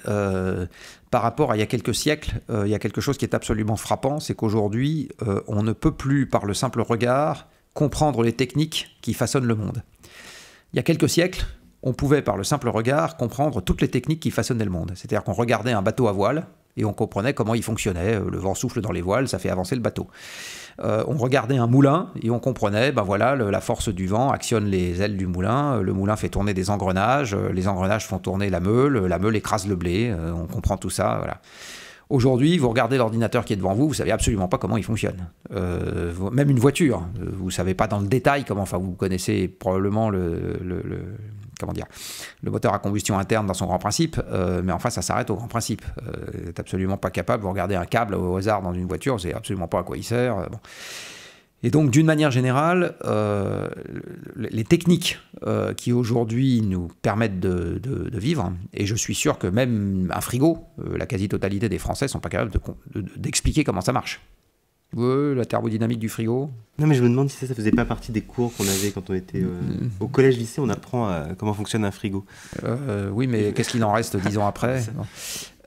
par rapport à il y a quelques siècles, il y a quelque chose qui est absolument frappant, c'est qu'aujourd'hui, on ne peut plus, par le simple regard, comprendre les techniques qui façonnent le monde. Il y a quelques siècles, on pouvait, par le simple regard, comprendre toutes les techniques qui façonnaient le monde. C'est-à-dire qu'on regardait un bateau à voile, et on comprenait comment il fonctionnait. Le vent souffle dans les voiles, ça fait avancer le bateau. On regardait un moulin et on comprenait, la force du vent actionne les ailes du moulin, le moulin fait tourner des engrenages, les engrenages font tourner la meule écrase le blé, on comprend tout ça, voilà. Aujourd'hui, vous regardez l'ordinateur qui est devant vous, vous savez absolument pas comment il fonctionne. Même une voiture, vous savez pas dans le détail comment, vous connaissez probablement le moteur à combustion interne dans son grand principe, mais enfin ça s'arrête au grand principe. Vous n'êtes absolument pas capable, vous regardez un câble au hasard dans une voiture, vous savez absolument pas à quoi il sert. Bon. Et donc d'une manière générale, les techniques qui aujourd'hui nous permettent de vivre, et je suis sûr que même un frigo, la quasi-totalité des Français ne sont pas capables d'expliquer comment ça marche. La thermodynamique du frigo. Non, mais je me demande si ça faisait pas partie des cours qu'on avait quand on était au collège-lycée. On apprend comment fonctionne un frigo. Oui, mais qu'est-ce qu'il en reste 10 ans après?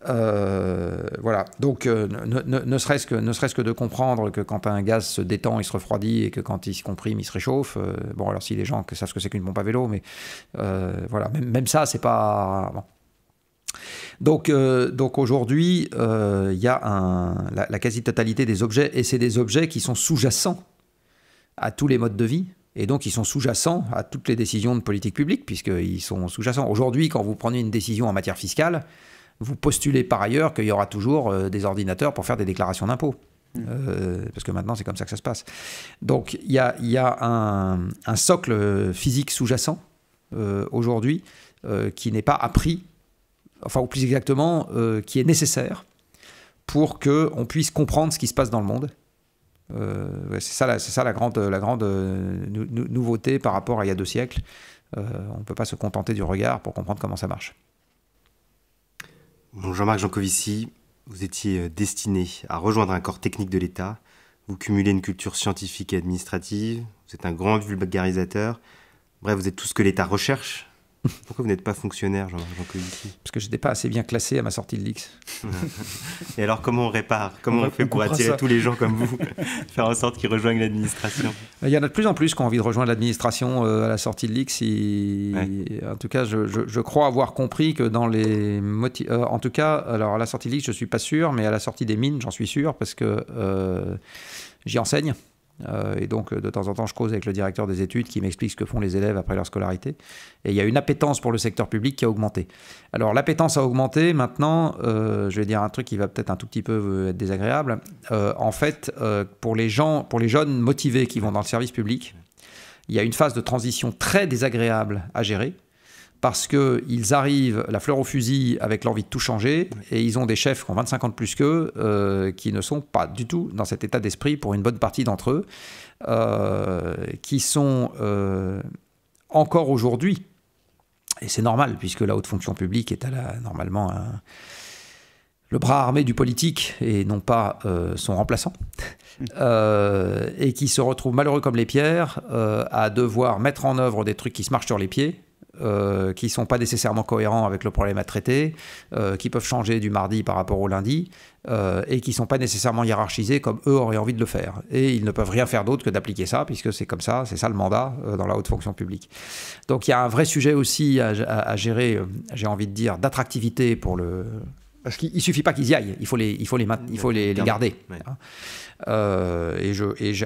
Voilà. Donc, ne serait-ce que de comprendre que quand un gaz se détend, il se refroidit, et que quand il se comprime, il se réchauffe. Bon, alors si les gens savent ce que c'est qu'une pompe à vélo, mais voilà, même ça, c'est pas... Bon. Donc aujourd'hui, il y a la quasi-totalité des objets, et c'est des objets qui sont sous-jacents à tous les modes de vie, et donc ils sont sous-jacents à toutes les décisions de politique publique, puisqu'ils sont sous-jacents. Aujourd'hui, quand vous prenez une décision en matière fiscale, vous postulez par ailleurs qu'il y aura toujours des ordinateurs pour faire des déclarations d'impôts. Parce que maintenant, c'est comme ça que ça se passe. Donc il y a un socle physique sous-jacent aujourd'hui qui n'est pas appris, enfin, ou plus exactement, qui est nécessaire pour qu'on puisse comprendre ce qui se passe dans le monde. C'est ça la grande nouveauté par rapport à il y a 2 siècles. On ne peut pas se contenter du regard pour comprendre comment ça marche. Bon, Jean-Marc Jancovici, vous étiez destiné à rejoindre un corps technique de l'État. Vous cumulez une culture scientifique et administrative. Vous êtes un grand vulgarisateur. Bref, vous êtes tout ce que l'État recherche. Pourquoi vous n'êtes pas fonctionnaire, Jean-Marc Jancovici? Parce que je n'étais pas assez bien classé à ma sortie de l'IX. Et alors, comment on répare? Comment on fait pour attirer tous les gens comme vous? Faire en sorte qu'ils rejoignent l'administration? Il y en a de plus en plus qui ont envie de rejoindre l'administration à la sortie de l'IX. En tout cas, je crois avoir compris que dans les... en tout cas, alors à la sortie de l'IX, je ne suis pas sûr, mais à la sortie des mines, j'en suis sûr, parce que j'y enseigne. Et donc de temps en temps je cause avec le directeur des études qui m'explique ce que font les élèves après leur scolarité, et il y a une appétence pour le secteur public qui a augmenté. Alors l'appétence a augmenté maintenant, je vais dire un truc qui va peut-être un tout petit peu être désagréable, en fait pour les jeunes motivés qui vont dans le service public, il y a une phase de transition très désagréable à gérer, parce qu'ils arrivent la fleur au fusil avec l'envie de tout changer, et ils ont des chefs qui ont 25 ans de plus qu'eux, qui ne sont pas du tout dans cet état d'esprit pour une bonne partie d'entre eux, qui sont encore aujourd'hui, et c'est normal puisque la haute fonction publique est normalement le bras armé du politique et non pas son remplaçant, et qui se retrouvent malheureux comme les pierres à devoir mettre en œuvre des trucs qui se marchent sur les pieds, qui ne sont pas nécessairement cohérents avec le problème à traiter, qui peuvent changer du mardi par rapport au lundi, et qui ne sont pas nécessairement hiérarchisés comme eux auraient envie de le faire. Et ils ne peuvent rien faire d'autre que d'appliquer ça, puisque c'est comme ça, c'est ça le mandat dans la haute fonction publique. Donc il y a un vrai sujet aussi à gérer, j'ai envie de dire, d'attractivité pour Parce qu'il ne suffit pas qu'ils y aillent, il faut les garder. Ouais.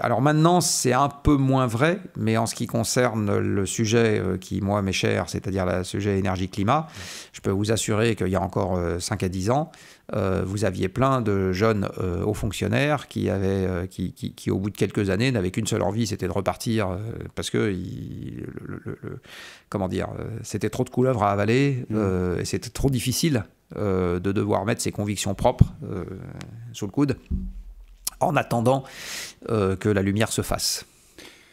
Alors maintenant, c'est un peu moins vrai, mais en ce qui concerne le sujet qui, moi, m'est cher, c'est-à-dire le sujet énergie-climat, je peux vous assurer qu'il y a encore 5 à 10 ans, vous aviez plein de jeunes hauts fonctionnaires qui, au bout de quelques années, n'avaient qu'une seule envie, c'était de repartir, parce que c'était trop de couleuvres à avaler, et c'était trop difficile de devoir mettre ses convictions propres sous le coude, en attendant que la lumière se fasse.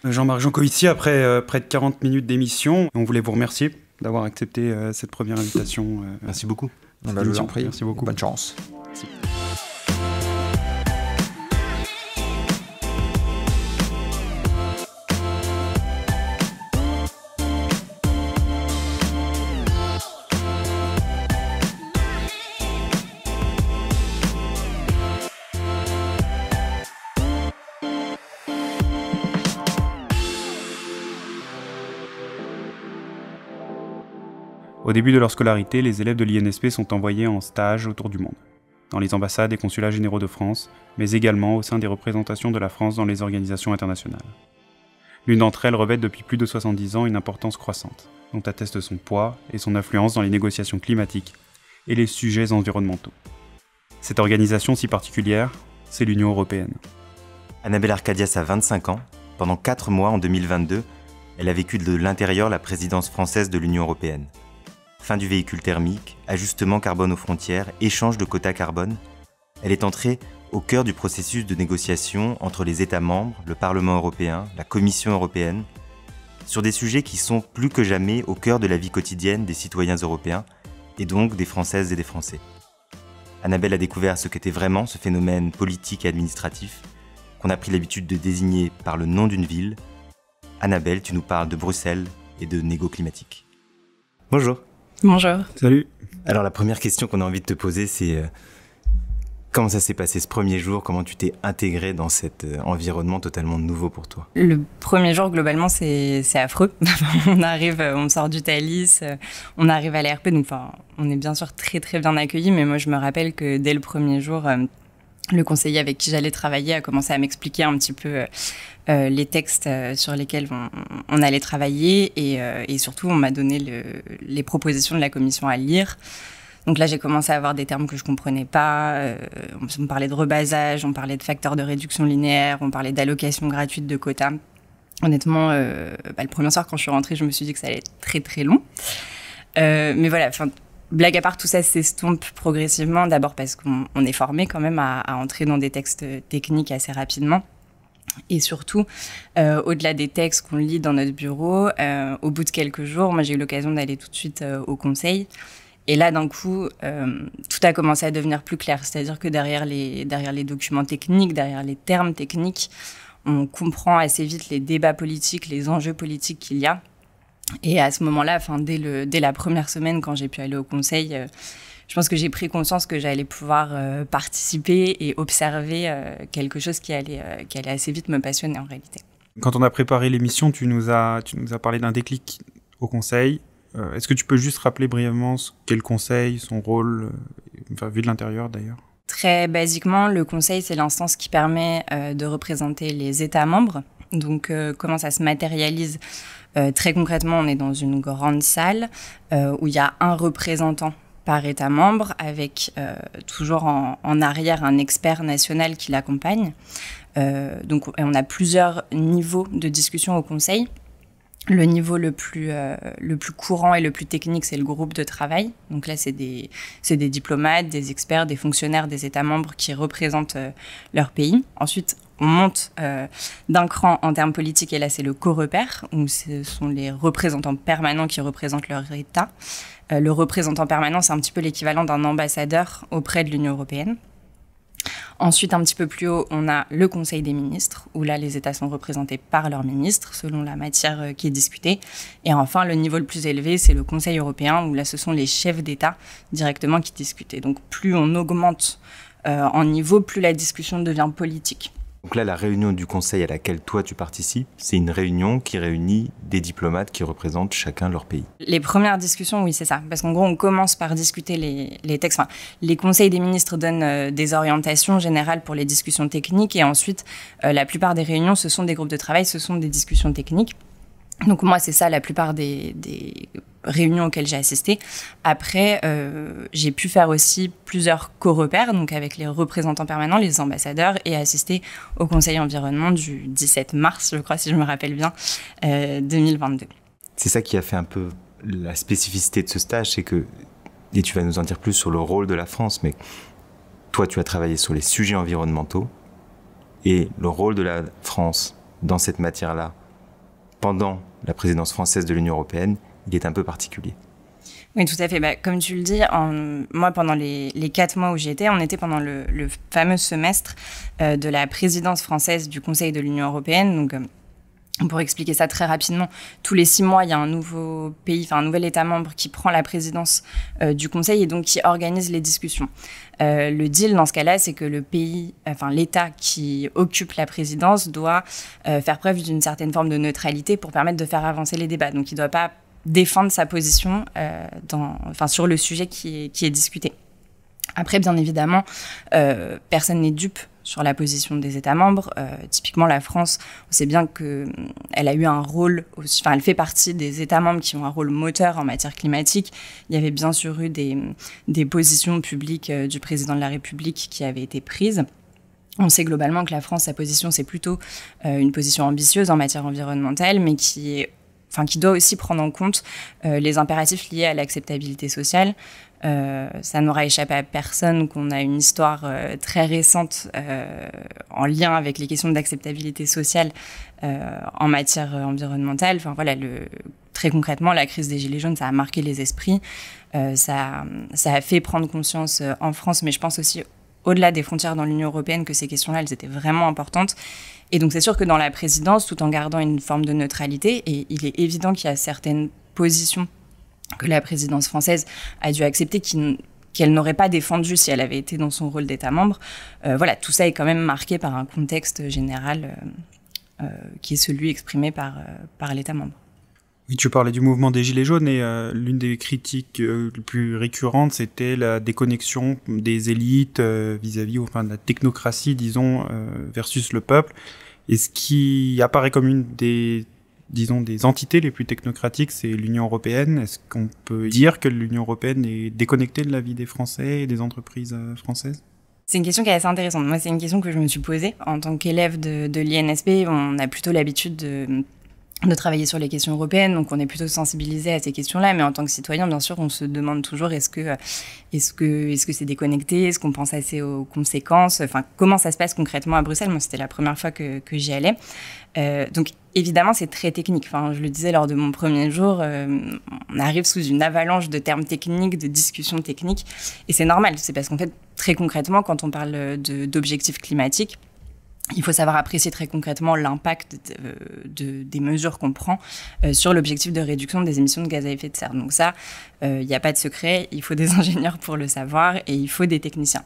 Jean-Marc Jancovici, après près de 40 minutes d'émission, on voulait vous remercier d'avoir accepté cette première invitation. Merci beaucoup. Je vous en prie. Merci beaucoup. Bonne chance. Merci. Au début de leur scolarité, les élèves de l'INSP sont envoyés en stage autour du monde, dans les ambassades et consulats généraux de France, mais également au sein des représentations de la France dans les organisations internationales. L'une d'entre elles revêt depuis plus de 70 ans une importance croissante, dont atteste son poids et son influence dans les négociations climatiques et les sujets environnementaux. Cette organisation si particulière, c'est l'Union européenne. Annabelle Arcadias a 25 ans. Pendant 4 mois en 2022, elle a vécu de l'intérieur la présidence française de l'Union européenne. Fin du véhicule thermique, ajustement carbone aux frontières, échange de quotas carbone, elle est entrée au cœur du processus de négociation entre les États membres, le Parlement européen, la Commission européenne, sur des sujets qui sont plus que jamais au cœur de la vie quotidienne des citoyens européens et donc des Françaises et des Français. Annabelle a découvert ce qu'était vraiment ce phénomène politique et administratif qu'on a pris l'habitude de désigner par le nom d'une ville. Annabelle, tu nous parles de Bruxelles et de négo climatique. Bonjour. Bonjour. Salut. Alors la première question qu'on a envie de te poser, c'est comment ça s'est passé ce premier jour? Comment tu t'es intégré dans cet environnement totalement nouveau pour toi? Le premier jour, globalement, c'est affreux. On sort du Thalys, on arrive à l'ARP, donc on est bien sûr très très bien accueillis, mais moi je me rappelle que dès le premier jour, le conseiller avec qui j'allais travailler a commencé à m'expliquer un petit peu les textes sur lesquels on allait travailler et surtout on m'a donné les propositions de la commission à lire. Donc là j'ai commencé à avoir des termes que je comprenais pas, on parlait de rebasage, on parlait de facteurs de réduction linéaire, on parlait d'allocation gratuite de quotas. Honnêtement, le premier soir quand je suis rentrée, je me suis dit que ça allait être très très long. Mais voilà, blague à part, tout ça s'estompe progressivement, d'abord parce qu'on est formé quand même à entrer dans des textes techniques assez rapidement. Et surtout, au-delà des textes qu'on lit dans notre bureau, au bout de quelques jours, moi j'ai eu l'occasion d'aller tout de suite au conseil. Et là, d'un coup, tout a commencé à devenir plus clair. C'est-à-dire que derrière les documents techniques, derrière les termes techniques, on comprend assez vite les débats politiques, les enjeux politiques qu'il y a. Et à ce moment-là, dès la première semaine, quand j'ai pu aller au conseil, je pense que j'ai pris conscience que j'allais pouvoir participer et observer quelque chose qui allait assez vite me passionner en réalité. Quand on a préparé l'émission, tu nous as parlé d'un déclic au conseil. Est-ce que tu peux juste rappeler brièvement ce qu'est le conseil, son rôle, vu de l'intérieur d'ailleurs? Très basiquement, le conseil, c'est l'instance qui permet de représenter les États membres. Donc, comment ça se matérialise? Très concrètement, on est dans une grande salle où il y a un représentant par État membre, avec toujours en arrière un expert national qui l'accompagne. Donc, on a plusieurs niveaux de discussion au Conseil. Le niveau le plus courant et le plus technique, c'est le groupe de travail. Donc là, c'est des diplomates, des experts, des fonctionnaires des États membres qui représentent leur pays. Ensuite, on monte d'un cran en termes politiques, et là, c'est le Coreper, où ce sont les représentants permanents qui représentent leur État. Le représentant permanent, c'est un petit peu l'équivalent d'un ambassadeur auprès de l'Union européenne. Ensuite, un petit peu plus haut, on a le Conseil des ministres, où là, les États sont représentés par leurs ministres, selon la matière qui est discutée. Et enfin, le niveau le plus élevé, c'est le Conseil européen, où là, ce sont les chefs d'État directement qui discutent. Et donc, plus on augmente en niveau, plus la discussion devient politique. Donc là, la réunion du Conseil à laquelle toi tu participes, c'est une réunion qui réunit des diplomates qui représentent chacun leur pays. Les premières discussions, oui, c'est ça. Parce qu'en gros, on commence par discuter les textes. Enfin, les conseils des ministres donnent des orientations générales pour les discussions techniques. Et ensuite, la plupart des réunions, ce sont des groupes de travail, ce sont des discussions techniques. Donc moi, c'est ça la plupart des réunions auxquelles j'ai assisté. Après, j'ai pu faire aussi plusieurs co-repères, donc avec les représentants permanents, les ambassadeurs, et assister au Conseil environnement du 17 mars, je crois, si je me rappelle bien, 2022. C'est ça qui a fait un peu la spécificité de ce stage, c'est que, et tu vas nous en dire plus sur le rôle de la France, mais toi, tu as travaillé sur les sujets environnementaux, et le rôle de la France dans cette matière-là, pendant la présidence française de l'Union européenne, il est un peu particulier. Oui, tout à fait. Comme tu le dis, moi, pendant les 4 mois où j'y étais, on était pendant le fameux semestre de la présidence française du Conseil de l'Union européenne. Donc, pour expliquer ça très rapidement, tous les 6 mois, il y a un nouveau pays, un nouvel État membre qui prend la présidence du Conseil et donc qui organise les discussions. Le deal dans ce cas-là, c'est que l'État qui occupe la présidence doit faire preuve d'une certaine forme de neutralité pour permettre de faire avancer les débats. Donc, il ne doit pas défendre sa position sur le sujet qui est discuté. Après, bien évidemment, personne n'est dupe sur la position des États membres. Typiquement, la France, on sait bien qu'elle a eu un rôle, elle fait partie des États membres qui ont un rôle moteur en matière climatique. Il y avait bien sûr eu des positions publiques du président de la République qui avaient été prises. On sait globalement que la France, sa position, c'est plutôt une position ambitieuse en matière environnementale, mais qui doit aussi prendre en compte les impératifs liés à l'acceptabilité sociale. Ça n'aura échappé à personne qu'on a une histoire très récente en lien avec les questions d'acceptabilité sociale en matière environnementale. Très concrètement, la crise des Gilets jaunes, ça a marqué les esprits. Ça a fait prendre conscience en France, mais je pense aussi au-delà des frontières dans l'Union européenne, que ces questions-là, elles étaient vraiment importantes. Et donc, c'est sûr que dans la présidence, tout en gardant une forme de neutralité, et il est évident qu'il y a certaines positions que la présidence française a dû accepter qu'elle n'aurait pas défendues si elle avait été dans son rôle d'État membre. Tout ça est quand même marqué par un contexte général qui est celui exprimé par l'État membre. Oui, tu parlais du mouvement des Gilets jaunes et l'une des critiques les plus récurrentes, c'était la déconnexion des élites vis-à-vis de la technocratie, disons, versus le peuple. Et ce qui apparaît comme une des entités les plus technocratiques, c'est l'Union européenne. Est-ce qu'on peut dire que l'Union européenne est déconnectée de la vie des Français et des entreprises françaises ? C'est une question qui est assez intéressante. Moi, c'est une question que je me suis posée. En tant qu'élève de l'INSP, on a plutôt l'habitude de travailler sur les questions européennes, donc on est plutôt sensibilisé à ces questions-là, mais en tant que citoyen, bien sûr, on se demande toujours est-ce que c'est déconnecté, est-ce qu'on pense assez aux conséquences, comment ça se passe concrètement à Bruxelles. Moi, c'était la première fois que j'y allais. Donc, évidemment, c'est très technique. Je le disais lors de mon premier jour, on arrive sous une avalanche de termes techniques, de discussions techniques, et c'est normal. C'est parce qu'en fait, très concrètement, quand on parle d'objectifs climatiques, il faut savoir apprécier très concrètement l'impact des mesures qu'on prend sur l'objectif de réduction des émissions de gaz à effet de serre. Donc ça, il n'y a pas de secret, il faut des ingénieurs pour le savoir et il faut des techniciens.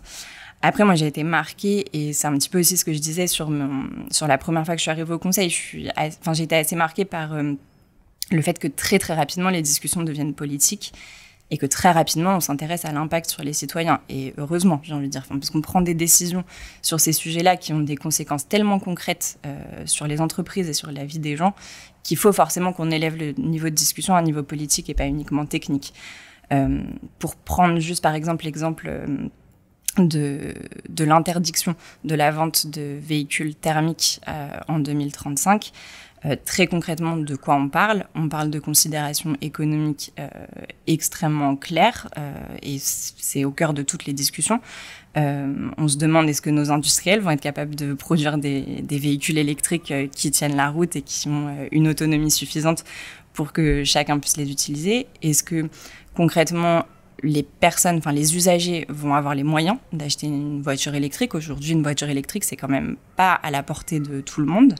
Après, moi, j'ai été marquée, et c'est un petit peu aussi ce que je disais sur la première fois que je suis arrivée au Conseil. J'ai été assez marquée par le fait que très, très rapidement, les discussions deviennent politiques et que très rapidement, on s'intéresse à l'impact sur les citoyens. Et heureusement, j'ai envie de dire, parce qu'on prend des décisions sur ces sujets-là qui ont des conséquences tellement concrètes sur les entreprises et sur la vie des gens qu'il faut forcément qu'on élève le niveau de discussion à un niveau politique et pas uniquement technique. Pour prendre juste, par exemple, l'exemple de l'interdiction de la vente de véhicules thermiques en 2035, très concrètement, de quoi on parle ? On parle de considérations économiques extrêmement claires et c'est au cœur de toutes les discussions. On se demande est-ce que nos industriels vont être capables de produire des véhicules électriques qui tiennent la route et qui ont une autonomie suffisante pour que chacun puisse les utiliser ? Est-ce que concrètement les personnes, les usagers vont avoir les moyens d'acheter une voiture électrique ? Aujourd'hui, une voiture électrique, c'est quand même pas à la portée de tout le monde.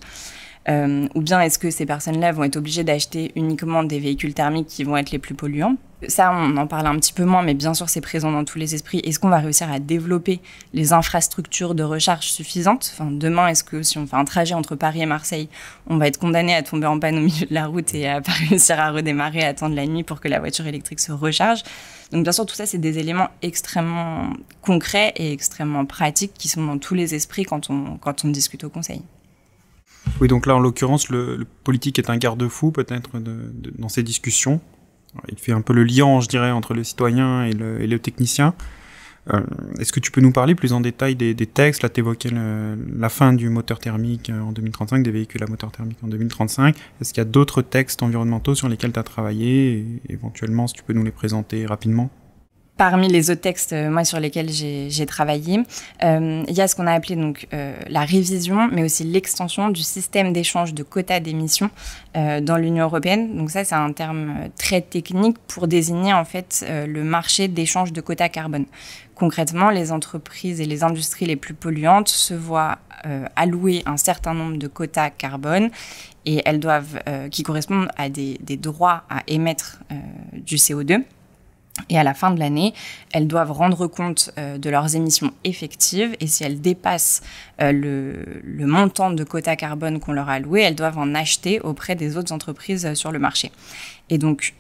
Ou bien est-ce que ces personnes-là vont être obligées d'acheter uniquement des véhicules thermiques qui vont être les plus polluants? Ça, on en parle un petit peu moins, mais bien sûr, c'est présent dans tous les esprits. Est-ce qu'on va réussir à développer les infrastructures de recharge suffisantes? Enfin, demain, est-ce que si on fait un trajet entre Paris et Marseille, on va être condamné à tomber en panne au milieu de la route et à pas réussir à redémarrer, à attendre la nuit pour que la voiture électrique se recharge? Donc, bien sûr, tout ça, c'est des éléments extrêmement concrets et extrêmement pratiques qui sont dans tous les esprits quand on discute au Conseil. Oui, donc là, en l'occurrence, le politique est un garde-fou, peut-être, dans ces discussions. Il fait un peu le liant, je dirais, entre le citoyen et le technicien. Est-ce que tu peux nous parler plus en détail des textes? Là, tu évoquais la fin du moteur thermique en 2035, des véhicules à moteur thermique en 2035. Est-ce qu'il y a d'autres textes environnementaux sur lesquels tu as travaillé? Et éventuellement, si tu peux nous les présenter rapidement. Parmi les autres textes, moi, sur lesquels j'ai travaillé, il y a ce qu'on a appelé donc la révision, mais aussi l'extension du système d'échange de quotas d'émissions dans l'Union européenne. Donc ça, c'est un terme très technique pour désigner en fait le marché d'échange de quotas carbone. Concrètement, les entreprises et les industries les plus polluantes se voient allouer un certain nombre de quotas carbone et elles doivent, qui correspondent à des droits à émettre du CO2. Et à la fin de l'année, elles doivent rendre compte de leurs émissions effectives et si elles dépassent le montant de quota carbone qu'on leur a alloué, elles doivent en acheter auprès des autres entreprises sur le marché. Et donc,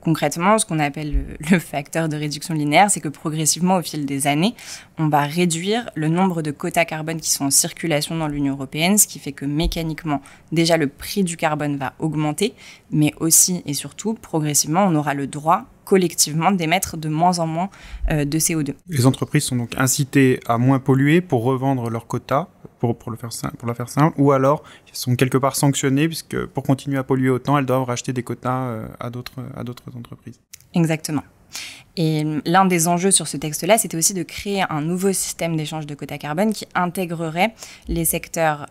concrètement, ce qu'on appelle le facteur de réduction linéaire, c'est que progressivement, au fil des années, on va réduire le nombre de quotas carbone qui sont en circulation dans l'Union européenne, ce qui fait que mécaniquement, déjà, le prix du carbone va augmenter, mais aussi et surtout, progressivement, on aura le droit collectivement d'émettre de moins en moins de CO2. Les entreprises sont donc incitées à moins polluer pour revendre leurs quotas, pour la faire simple, ou alors elles sont quelque part sanctionnées puisque pour continuer à polluer autant, elles doivent racheter des quotas à d'autres entreprises. Exactement. Et l'un des enjeux sur ce texte-là, c'était aussi de créer un nouveau système d'échange de quotas carbone qui intégrerait les secteurs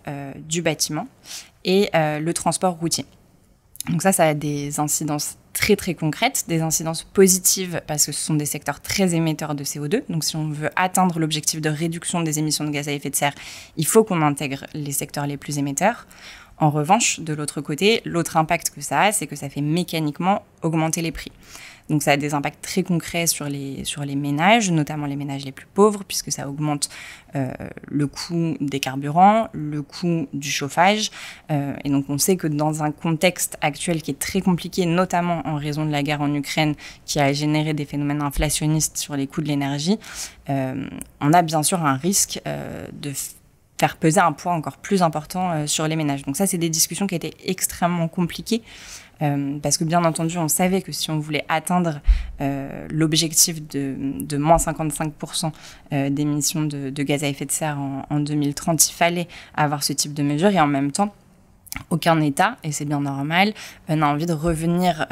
du bâtiment et le transport routier. Donc ça a des incidences très très concrètes, des incidences positives parce que ce sont des secteurs très émetteurs de CO2. Donc si on veut atteindre l'objectif de réduction des émissions de gaz à effet de serre, il faut qu'on intègre les secteurs les plus émetteurs. En revanche, de l'autre côté, l'autre impact que ça a, c'est que ça fait mécaniquement augmenter les prix. Donc ça a des impacts très concrets sur les ménages, notamment les ménages les plus pauvres, puisque ça augmente le coût des carburants, le coût du chauffage. Et donc on sait que dans un contexte actuel qui est très compliqué, notamment en raison de la guerre en Ukraine, qui a généré des phénomènes inflationnistes sur les coûts de l'énergie, on a bien sûr un risque de faire peser un poids encore plus important sur les ménages. Donc ça, c'est des discussions qui étaient extrêmement compliquées. Parce que bien entendu, on savait que si on voulait atteindre l'objectif de moins 55% d'émissions de gaz à effet de serre en 2030, il fallait avoir ce type de mesures et en même temps, aucun État, et c'est bien normal, n'a envie de revenir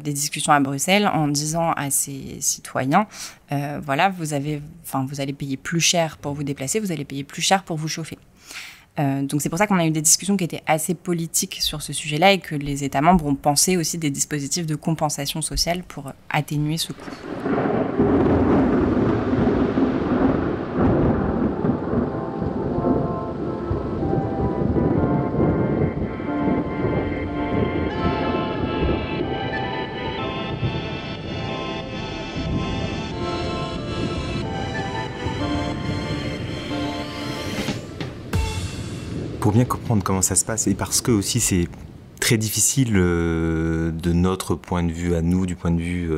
des discussions à Bruxelles en disant à ses citoyens voilà, vous allez payer plus cher pour vous déplacer, vous allez payer plus cher pour vous chauffer. Donc c'est pour ça qu'on a eu des discussions qui étaient assez politiques sur ce sujet-là et que les États membres ont pensé aussi des dispositifs de compensation sociale pour atténuer ce coût. Pour bien comprendre comment ça se passe, et parce que aussi c'est très difficile de notre point de vue à nous, du point de vue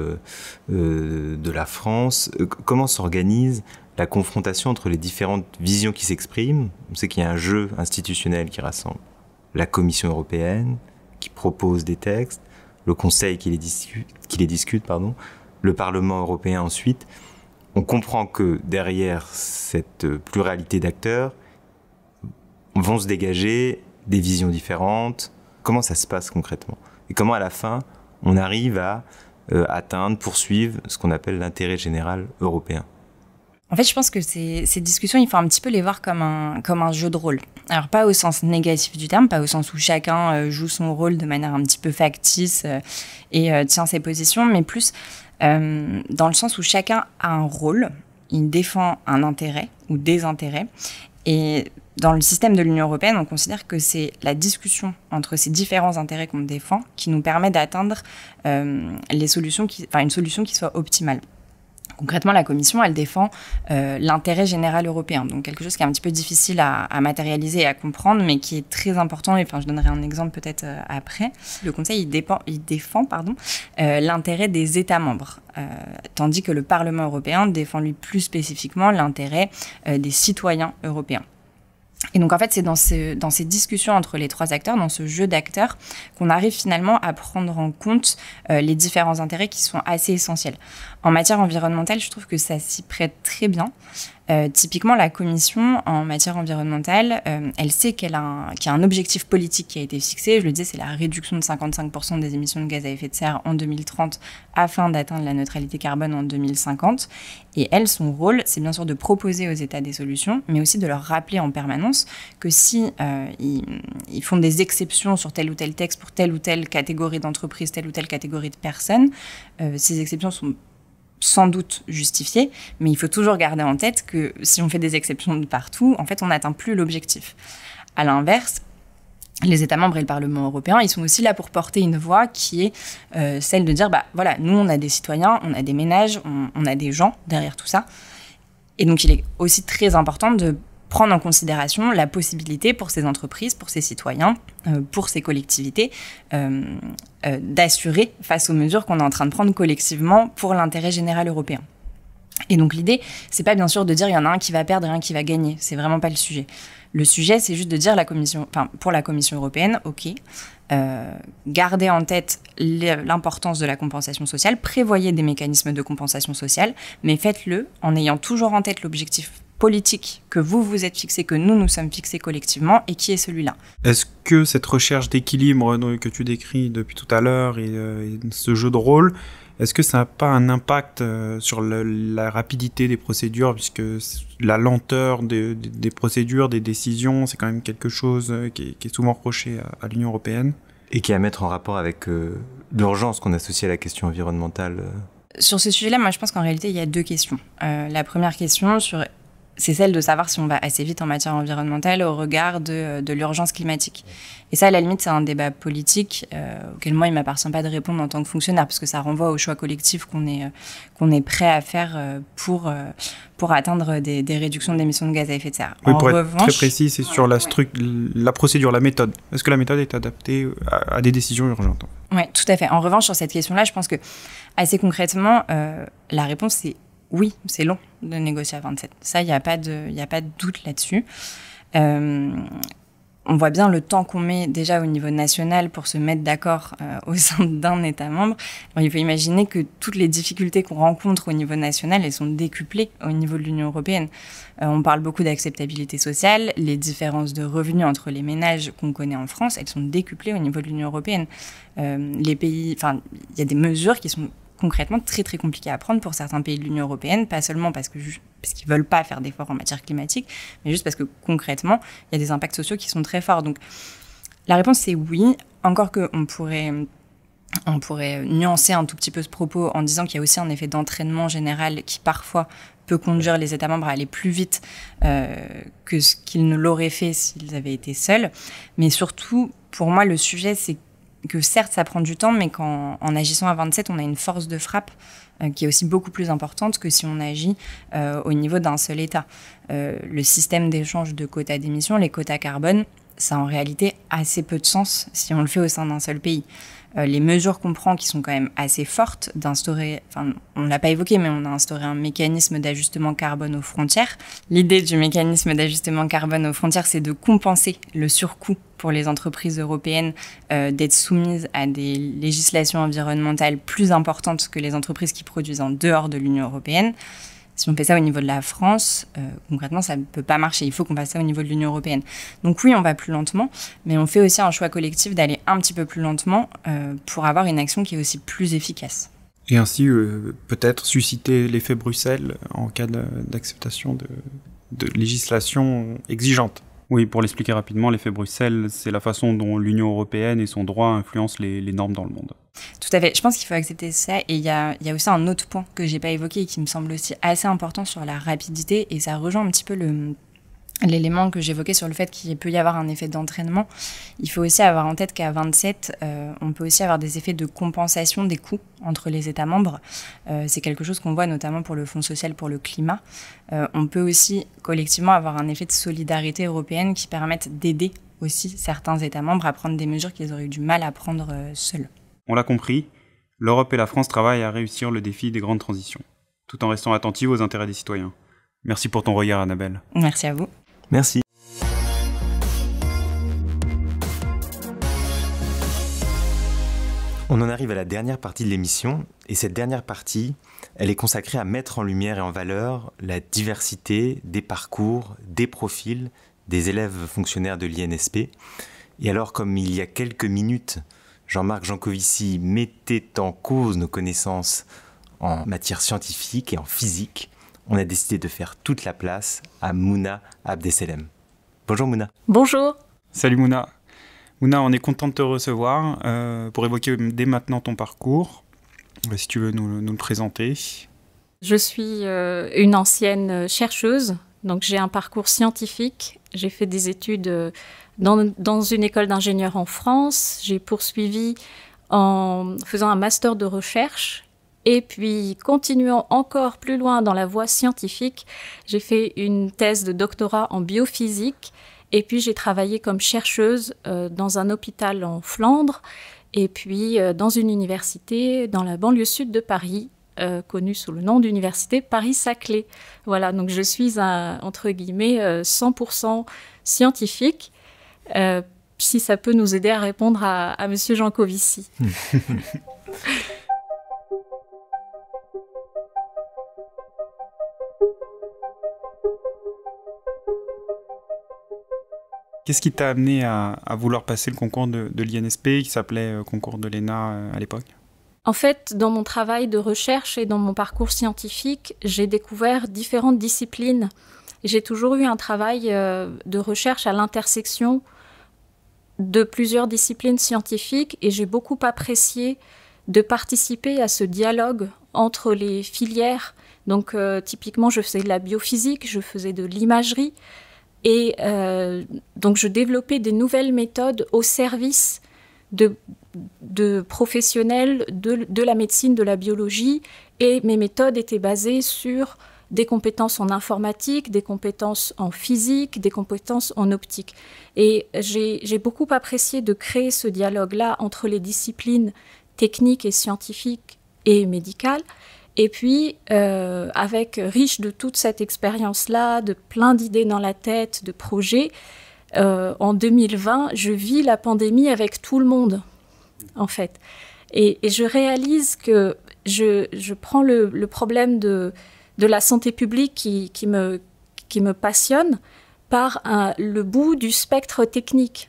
de la France, comment s'organise la confrontation entre les différentes visions qui s'expriment. On sait qu'il y a un jeu institutionnel qui rassemble la Commission européenne, qui propose des textes, le Conseil qui les discute, le Parlement européen ensuite. On comprend que derrière cette pluralité d'acteurs, vont se dégager des visions différentes. Comment ça se passe concrètement? Et comment à la fin, on arrive à poursuivre ce qu'on appelle l'intérêt général européen? En fait, je pense que ces discussions, il faut un petit peu les voir comme un jeu de rôle. Alors, pas au sens négatif du terme, pas au sens où chacun joue son rôle de manière un petit peu factice et tient ses positions, mais plus dans le sens où chacun a un rôle, il défend un intérêt ou des intérêts, Et dans le système de l'Union européenne, on considère que c'est la discussion entre ces différents intérêts qu'on défend qui nous permet d'atteindre une solution qui soit optimale. Concrètement, la Commission, elle défend l'intérêt général européen, donc quelque chose qui est un petit peu difficile à matérialiser et à comprendre, mais qui est très important. Et je donnerai un exemple peut-être après. Le Conseil, il défend l'intérêt des États membres, tandis que le Parlement européen défend lui plus spécifiquement l'intérêt des citoyens européens. Et donc, en fait, c'est dans ces discussions entre les trois acteurs, dans ce jeu d'acteurs, qu'on arrive finalement à prendre en compte les différents intérêts qui sont assez essentiels. En matière environnementale, je trouve que ça s'y prête très bien. Typiquement, la Commission, en matière environnementale, elle sait qu'il y a un objectif politique qui a été fixé. Je le disais, c'est la réduction de 55% des émissions de gaz à effet de serre en 2030 afin d'atteindre la neutralité carbone en 2050. Et elle, son rôle, c'est bien sûr de proposer aux États des solutions, mais aussi de leur rappeler en permanence que si ils font des exceptions sur tel ou tel texte pour telle ou telle catégorie d'entreprises, telle ou telle catégorie de personnes, ces exceptions sont sans doute justifiées, mais il faut toujours garder en tête que si on fait des exceptions de partout, en fait, on n'atteint plus l'objectif. À l'inverse, les États membres et le Parlement européen, ils sont aussi là pour porter une voix qui est celle de dire, voilà, nous, on a des citoyens, on a des ménages, on a des gens derrière tout ça. Et donc, il est aussi très important de prendre en considération la possibilité pour ces entreprises, pour ces citoyens, pour ces collectivités, d'assurer face aux mesures qu'on est en train de prendre collectivement pour l'intérêt général européen. Et donc l'idée, c'est pas bien sûr de dire il y en a un qui va perdre et un qui va gagner, c'est vraiment pas le sujet. Le sujet, c'est juste de dire pour la Commission européenne, ok, gardez en tête l'importance de la compensation sociale, prévoyez des mécanismes de compensation sociale, mais faites-le en ayant toujours en tête l'objectif politique que vous vous êtes fixé, que nous sommes fixés collectivement, et qui est celui-là. Est-ce que cette recherche d'équilibre que tu décris depuis tout à l'heure et ce jeu de rôle, est-ce que ça n'a pas un impact sur la rapidité des procédures, puisque la lenteur des procédures, des décisions, c'est quand même quelque chose qui est souvent reproché à l'Union européenne? Et qui est à mettre en rapport avec l'urgence qu'on associe à la question environnementale. Sur ce sujet-là, moi je pense qu'en réalité, il y a deux questions. La première question, c'est celle de savoir si on va assez vite en matière environnementale au regard de l'urgence climatique. Et ça, à la limite, c'est un débat politique auquel moi, il ne m'appartient pas de répondre en tant que fonctionnaire, parce que ça renvoie au choix collectif qu'on est prêt à faire pour atteindre des réductions d'émissions de gaz à effet de serre. Oui, pour être très précis, c'est sur la procédure, la méthode. Est-ce que la méthode est adaptée à des décisions urgentes? Oui, tout à fait. En revanche, sur cette question-là, je pense que, assez concrètement, la réponse, c'est oui, c'est long de négocier à 27. Ça, il n'y a pas de doute là-dessus. On voit bien le temps qu'on met déjà au niveau national pour se mettre d'accord au sein d'un État membre. Alors, il faut imaginer que toutes les difficultés qu'on rencontre au niveau national, elles sont décuplées au niveau de l'Union européenne. On parle beaucoup d'acceptabilité sociale. Les différences de revenus entre les ménages qu'on connaît en France, elles sont décuplées au niveau de l'Union européenne. Il y a des mesures qui sont concrètement très très compliqué à prendre pour certains pays de l'Union européenne, pas seulement parce qu'ils veulent pas faire d'efforts en matière climatique, mais juste parce que concrètement, il y a des impacts sociaux qui sont très forts. Donc la réponse c'est oui, encore qu'on pourrait nuancer un tout petit peu ce propos en disant qu'il y a aussi un effet d'entraînement général qui parfois peut conduire les États membres à aller plus vite que ce qu'ils ne l'auraient fait s'ils avaient été seuls. Mais surtout, pour moi, le sujet c'est que certes, ça prend du temps, mais qu'en agissant à 27, on a une force de frappe qui est aussi beaucoup plus importante que si on agit au niveau d'un seul État. Le système d'échange de quotas d'émissions, les quotas carbone, ça a en réalité assez peu de sens si on le fait au sein d'un seul pays. Les mesures qu'on prend, qui sont quand même assez fortes, d'instaurer, on ne l'a pas évoqué, mais on a instauré un mécanisme d'ajustement carbone aux frontières. L'idée du mécanisme d'ajustement carbone aux frontières, c'est de compenser le surcoût pour les entreprises européennes d'être soumises à des législations environnementales plus importantes que les entreprises qui produisent en dehors de l'Union européenne. Si on fait ça au niveau de la France, concrètement, ça ne peut pas marcher. Il faut qu'on fasse ça au niveau de l'Union européenne. Donc oui, on va plus lentement, mais on fait aussi un choix collectif d'aller un petit peu plus lentement pour avoir une action qui est aussi plus efficace. Et ainsi, peut-être susciter l'effet Bruxelles en cas d'acceptation de législation exigeante. Oui, pour l'expliquer rapidement, l'effet Bruxelles, c'est la façon dont l'Union européenne et son droit influencent les normes dans le monde. Tout à fait. Je pense qu'il faut accepter ça. Et il y a aussi un autre point que je n'ai pas évoqué et qui me semble aussi assez important sur la rapidité. Et ça rejoint un petit peu l'élément que j'évoquais sur le fait qu'il peut y avoir un effet d'entraînement, il faut aussi avoir en tête qu'à 27, on peut aussi avoir des effets de compensation des coûts entre les États membres. C'est quelque chose qu'on voit notamment pour le Fonds social pour le climat. On peut aussi collectivement avoir un effet de solidarité européenne qui permette d'aider aussi certains États membres à prendre des mesures qu'ils auraient eu du mal à prendre seuls. On l'a compris, l'Europe et la France travaillent à réussir le défi des grandes transitions, tout en restant attentives aux intérêts des citoyens. Merci pour ton regard, Annabelle. Merci à vous. Merci. On en arrive à la dernière partie de l'émission, et cette dernière partie, elle est consacrée à mettre en lumière et en valeur la diversité des parcours, des profils des élèves fonctionnaires de l'INSP. Et alors, comme il y a quelques minutes, Jean-Marc Jancovici mettait en cause nos connaissances en matière scientifique et en physique, on a décidé de faire toute la place à Mouna Abdeselem. Bonjour Mouna. Bonjour. Salut Mouna. Mouna, on est content de te recevoir pour évoquer dès maintenant ton parcours. Si tu veux nous le présenter. Je suis une ancienne chercheuse, donc j'ai un parcours scientifique. J'ai fait des études dans une école d'ingénieurs en France. J'ai poursuivi en faisant un master de recherche. Et puis, continuant encore plus loin dans la voie scientifique, j'ai fait une thèse de doctorat en biophysique. Et puis, j'ai travaillé comme chercheuse dans un hôpital en Flandre. Et puis, dans une université dans la banlieue sud de Paris, connue sous le nom d'université Paris-Saclay. Voilà, donc je suis entre guillemets 100% scientifique. Si ça peut nous aider à répondre à Monsieur Jancovici. Qu'est-ce qui t'a amené à vouloir passer le concours de l'INSP, qui s'appelait concours de l'ENA à l'époque ? En fait, dans mon travail de recherche et dans mon parcours scientifique, j'ai découvert différentes disciplines. J'ai toujours eu un travail de recherche à l'intersection de plusieurs disciplines scientifiques et j'ai beaucoup apprécié de participer à ce dialogue entre les filières. Donc, typiquement, je faisais de la biophysique, je faisais de l'imagerie. Et donc, je développais des nouvelles méthodes au service de professionnels de la médecine, de la biologie. Et mes méthodes étaient basées sur des compétences en informatique, des compétences en physique, des compétences en optique. Et j'ai beaucoup apprécié de créer ce dialogue-là entre les disciplines techniques et scientifiques et médicales. Et puis, riche de toute cette expérience-là, de plein d'idées dans la tête, de projets, en 2020, je vis la pandémie avec tout le monde, en fait. Et je réalise que je prends le problème de la santé publique qui me passionne par le bout du spectre technique.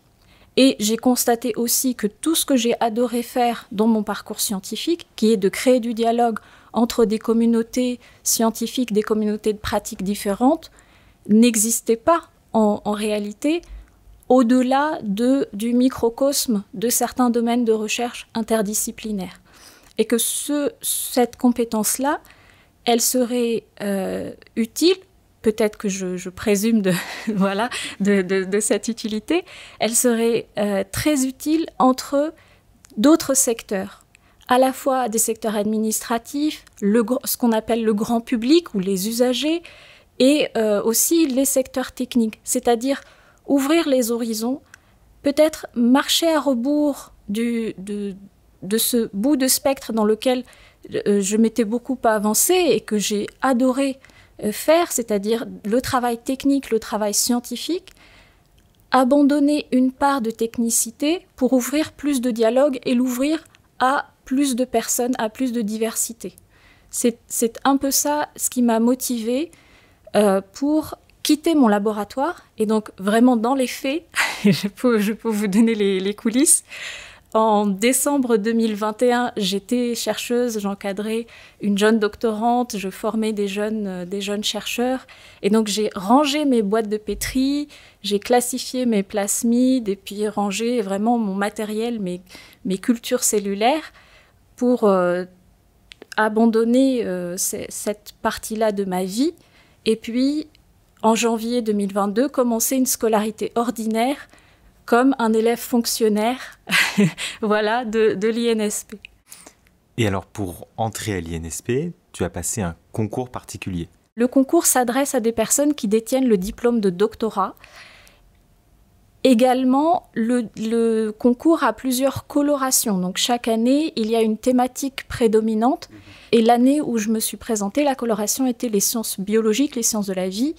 Et j'ai constaté aussi que tout ce que j'ai adoré faire dans mon parcours scientifique, qui est de créer du dialogue entre des communautés scientifiques, des communautés de pratiques différentes, n'existait pas en réalité au-delà du microcosme de certains domaines de recherche interdisciplinaires. Et que cette compétence-là, elle serait utile, peut-être que je présume de cette utilité, elle serait très utile entre d'autres secteurs. À la fois des secteurs administratifs, ce qu'on appelle le grand public ou les usagers, et aussi les secteurs techniques, c'est-à-dire ouvrir les horizons, peut-être marcher à rebours de ce bout de spectre dans lequel je m'étais beaucoup avancée et que j'ai adoré faire, c'est-à-dire le travail technique, le travail scientifique, abandonner une part de technicité pour ouvrir plus de dialogue et l'ouvrir à plus de personnes, à plus de diversité. C'est un peu ça ce qui m'a motivée pour quitter mon laboratoire. Et donc, vraiment dans les faits, je peux vous donner les coulisses. En décembre 2021, j'étais chercheuse, j'encadrais une jeune doctorante, je formais des jeunes chercheurs. Et donc, j'ai rangé mes boîtes de pétri, j'ai classifié mes plasmides et puis rangé vraiment mon matériel, mes cultures cellulaires pour abandonner cette partie-là de ma vie. Et puis, en janvier 2022, commencer une scolarité ordinaire comme un élève fonctionnaire voilà, de l'INSP. Et alors, pour entrer à l'INSP, tu as passé un concours particulier. Le concours s'adresse à des personnes qui détiennent le diplôme de doctorat. Également, le concours a plusieurs colorations. Donc, chaque année, il y a une thématique prédominante. Et l'année où je me suis présentée, la coloration était les sciences biologiques, les sciences de la vie.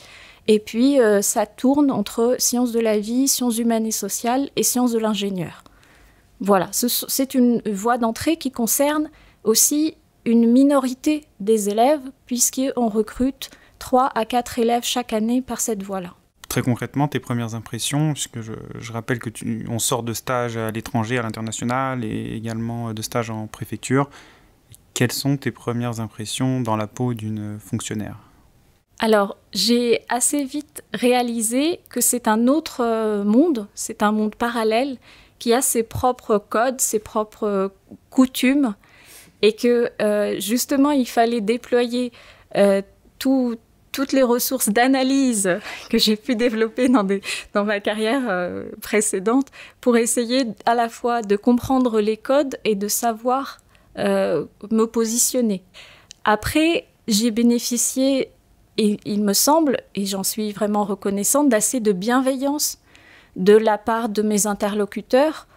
Et puis, ça tourne entre sciences de la vie, sciences humaines et sociales et sciences de l'ingénieur. Voilà, c'est une voie d'entrée qui concerne aussi une minorité des élèves, puisqu'on recrute 3 à 4 élèves chaque année par cette voie-là. Très concrètement, tes premières impressions, puisque je rappelle que on sort de stage à l'étranger, à l'international, et également de stage en préfecture. Quelles sont tes premières impressions dans la peau d'une fonctionnaire ? Alors, j'ai assez vite réalisé que c'est un autre monde, c'est un monde parallèle qui a ses propres codes, ses propres coutumes, et que justement, il fallait déployer toutes les ressources d'analyse que j'ai pu développer dans ma carrière précédente pour essayer à la fois de comprendre les codes et de savoir me positionner. Après, j'ai bénéficié, et il me semble, et j'en suis vraiment reconnaissante, d'assez de bienveillance de la part de mes interlocuteurs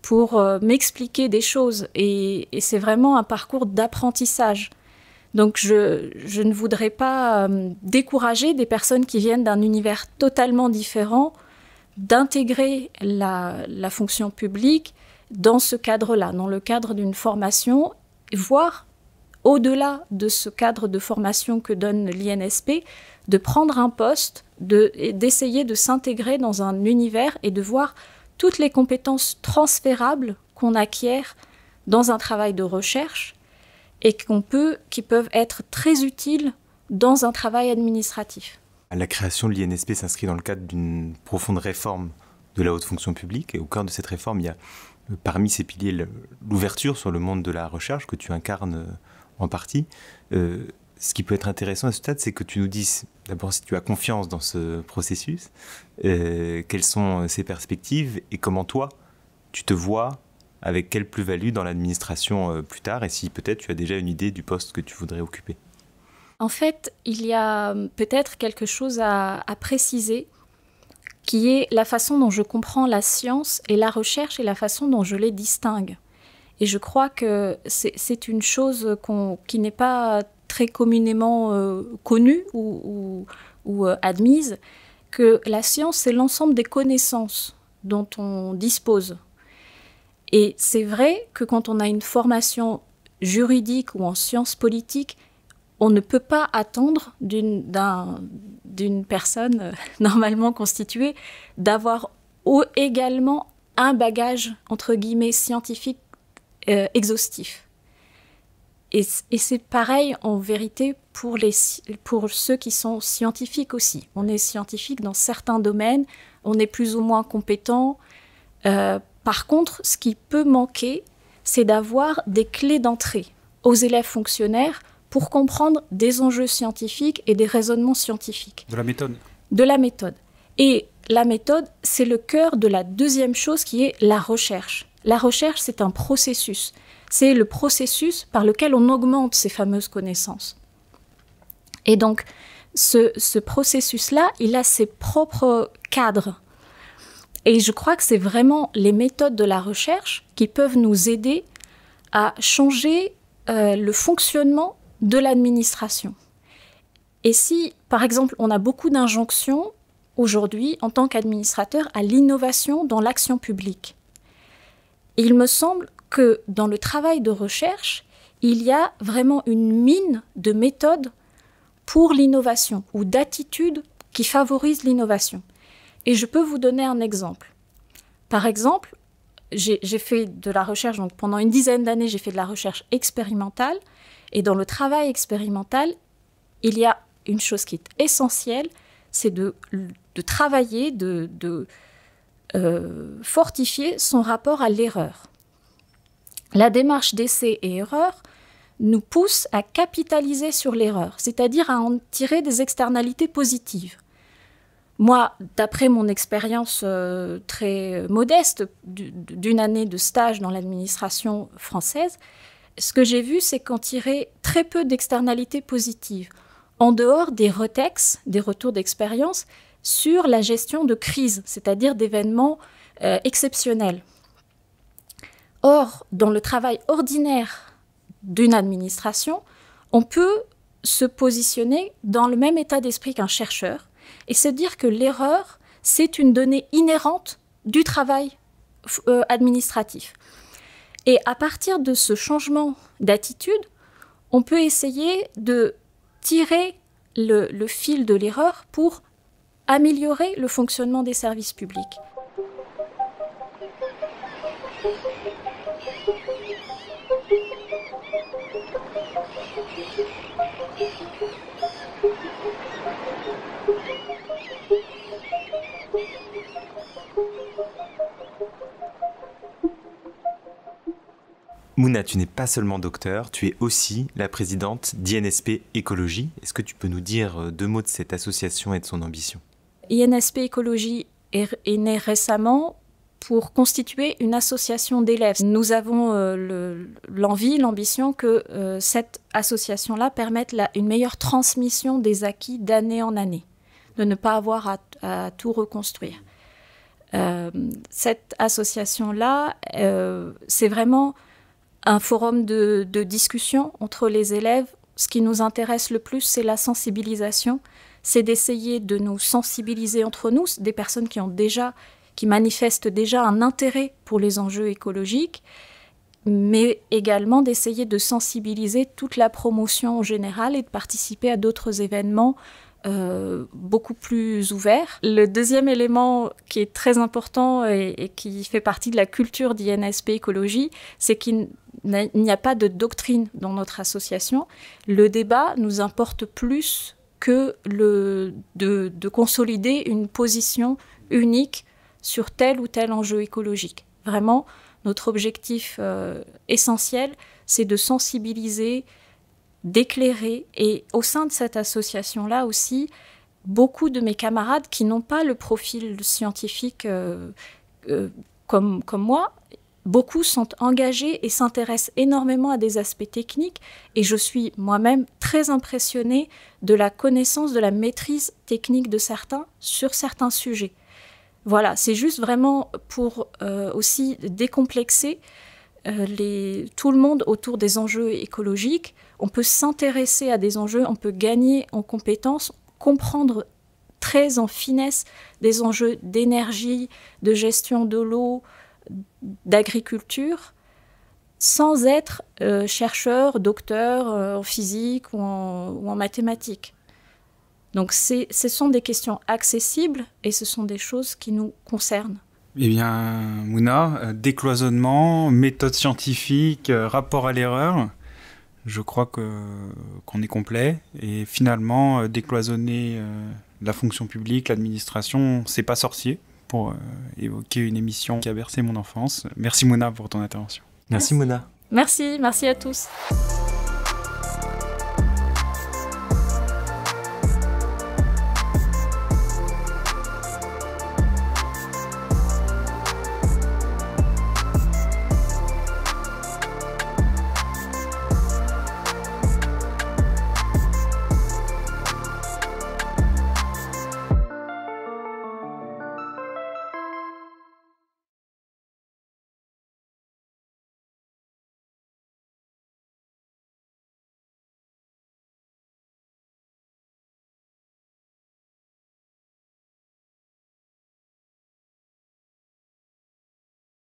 pour m'expliquer des choses. Et c'est vraiment un parcours d'apprentissage. Donc je ne voudrais pas décourager des personnes qui viennent d'un univers totalement différent d'intégrer la fonction publique dans ce cadre-là, dans le cadre d'une formation, voire au-delà de ce cadre de formation que donne l'INSP, de prendre un poste, d'essayer de s'intégrer dans un univers et de voir toutes les compétences transférables qu'on acquiert dans un travail de recherche et qui peuvent être très utiles dans un travail administratif. La création de l'INSP s'inscrit dans le cadre d'une profonde réforme de la haute fonction publique. Et au cœur de cette réforme, il y a parmi ces piliers l'ouverture sur le monde de la recherche que tu incarnes en partie. Ce qui peut être intéressant à ce stade, c'est que tu nous dises d'abord si tu as confiance dans ce processus, quelles sont ses perspectives et comment toi, tu te vois avec quelle plus-value dans l'administration plus tard et si peut-être tu as déjà une idée du poste que tu voudrais occuper. En fait, il y a peut-être quelque chose à préciser qui est la façon dont je comprends la science et la recherche et la façon dont je les distingue. Et je crois que c'est une chose qui n'est pas très communément connue ou admise, que la science, c'est l'ensemble des connaissances dont on dispose. Et c'est vrai que quand on a une formation juridique ou en sciences politiques, on ne peut pas attendre d'une personne normalement constituée d'avoir également un bagage, entre guillemets, scientifique exhaustif. Et c'est pareil en vérité pour ceux qui sont scientifiques aussi. On est scientifique dans certains domaines, on est plus ou moins compétent. Par contre, ce qui peut manquer, c'est d'avoir des clés d'entrée aux élèves fonctionnaires pour comprendre des enjeux scientifiques et des raisonnements scientifiques. De la méthode. De la méthode. Et la méthode, c'est le cœur de la deuxième chose qui est la recherche. La recherche, c'est un processus. C'est le processus par lequel on augmente ces fameuses connaissances. Et donc, ce processus-là, il a ses propres cadres. Et je crois que c'est vraiment les méthodes de la recherche qui peuvent nous aider à changer le fonctionnement de l'administration. Et si, par exemple, on a beaucoup d'injonctions aujourd'hui, en tant qu'administrateur, à l'innovation dans l'action publique. Et il me semble que dans le travail de recherche, il y a vraiment une mine de méthodes pour l'innovation ou d'attitudes qui favorisent l'innovation. Et je peux vous donner un exemple. Par exemple, j'ai fait de la recherche, donc pendant une dizaine d'années, j'ai fait de la recherche expérimentale. Et dans le travail expérimental, il y a une chose qui est essentielle, c'est de travailler, de fortifier son rapport à l'erreur. La démarche d'essai et erreur nous pousse à capitaliser sur l'erreur, c'est-à-dire à en tirer des externalités positives. Moi, d'après mon expérience très modeste d'une année de stage dans l'administration française, ce que j'ai vu, c'est qu'en tirer très peu d'externalités positives, en dehors des retex, des retours d'expérience, sur la gestion de crise, c'est-à-dire d'événements exceptionnels. Or, dans le travail ordinaire d'une administration, on peut se positionner dans le même état d'esprit qu'un chercheur et se dire que l'erreur, c'est une donnée inhérente du travail administratif. Et à partir de ce changement d'attitude, on peut essayer de tirer le fil de l'erreur pour améliorer le fonctionnement des services publics. Mouna, tu n'es pas seulement docteur, tu es aussi la présidente d'INSP Écologie. Est-ce que tu peux nous dire 2 mots de cette association et de son ambition ? INSP Écologie est née récemment pour constituer une association d'élèves. Nous avons l'envie, l'ambition que cette association-là permette une meilleure transmission des acquis d'année en année, de ne pas avoir à tout reconstruire. Cette association-là, c'est vraiment un forum de discussion entre les élèves. Ce qui nous intéresse le plus, c'est la sensibilisation. C'est d'essayer de nous sensibiliser entre nous, des personnes qui manifestent déjà un intérêt pour les enjeux écologiques, mais également d'essayer de sensibiliser toute la promotion en général et de participer à d'autres événements beaucoup plus ouverts. Le deuxième élément qui est très important et qui fait partie de la culture d'INSP Écologie, c'est qu'il n'y a pas de doctrine dans notre association. Le débat nous importe plus que de consolider une position unique sur tel ou tel enjeu écologique. Vraiment, notre objectif essentiel, c'est de sensibiliser, d'éclairer. Et au sein de cette association-là aussi, beaucoup de mes camarades qui n'ont pas le profil scientifique comme moi, beaucoup sont engagés et s'intéressent énormément à des aspects techniques. Et je suis moi-même très impressionnée de la connaissance, de la maîtrise technique de certains sur certains sujets. Voilà, c'est juste vraiment pour aussi décomplexer tout le monde autour des enjeux écologiques. On peut s'intéresser à des enjeux, on peut gagner en compétences, comprendre très en finesse des enjeux d'énergie, de gestion de l'eau, d'agriculture, sans être chercheur, docteur en physique ou en mathématiques. Donc ce sont des questions accessibles et ce sont des choses qui nous concernent. Eh bien, Mouna, décloisonnement, méthode scientifique, rapport à l'erreur, je crois qu'on est complet. Et finalement, décloisonner la fonction publique, l'administration, c'est pas sorcier, pour évoquer une émission qui a bercé mon enfance. Merci Mouna pour ton intervention. Merci Mouna. Merci à tous.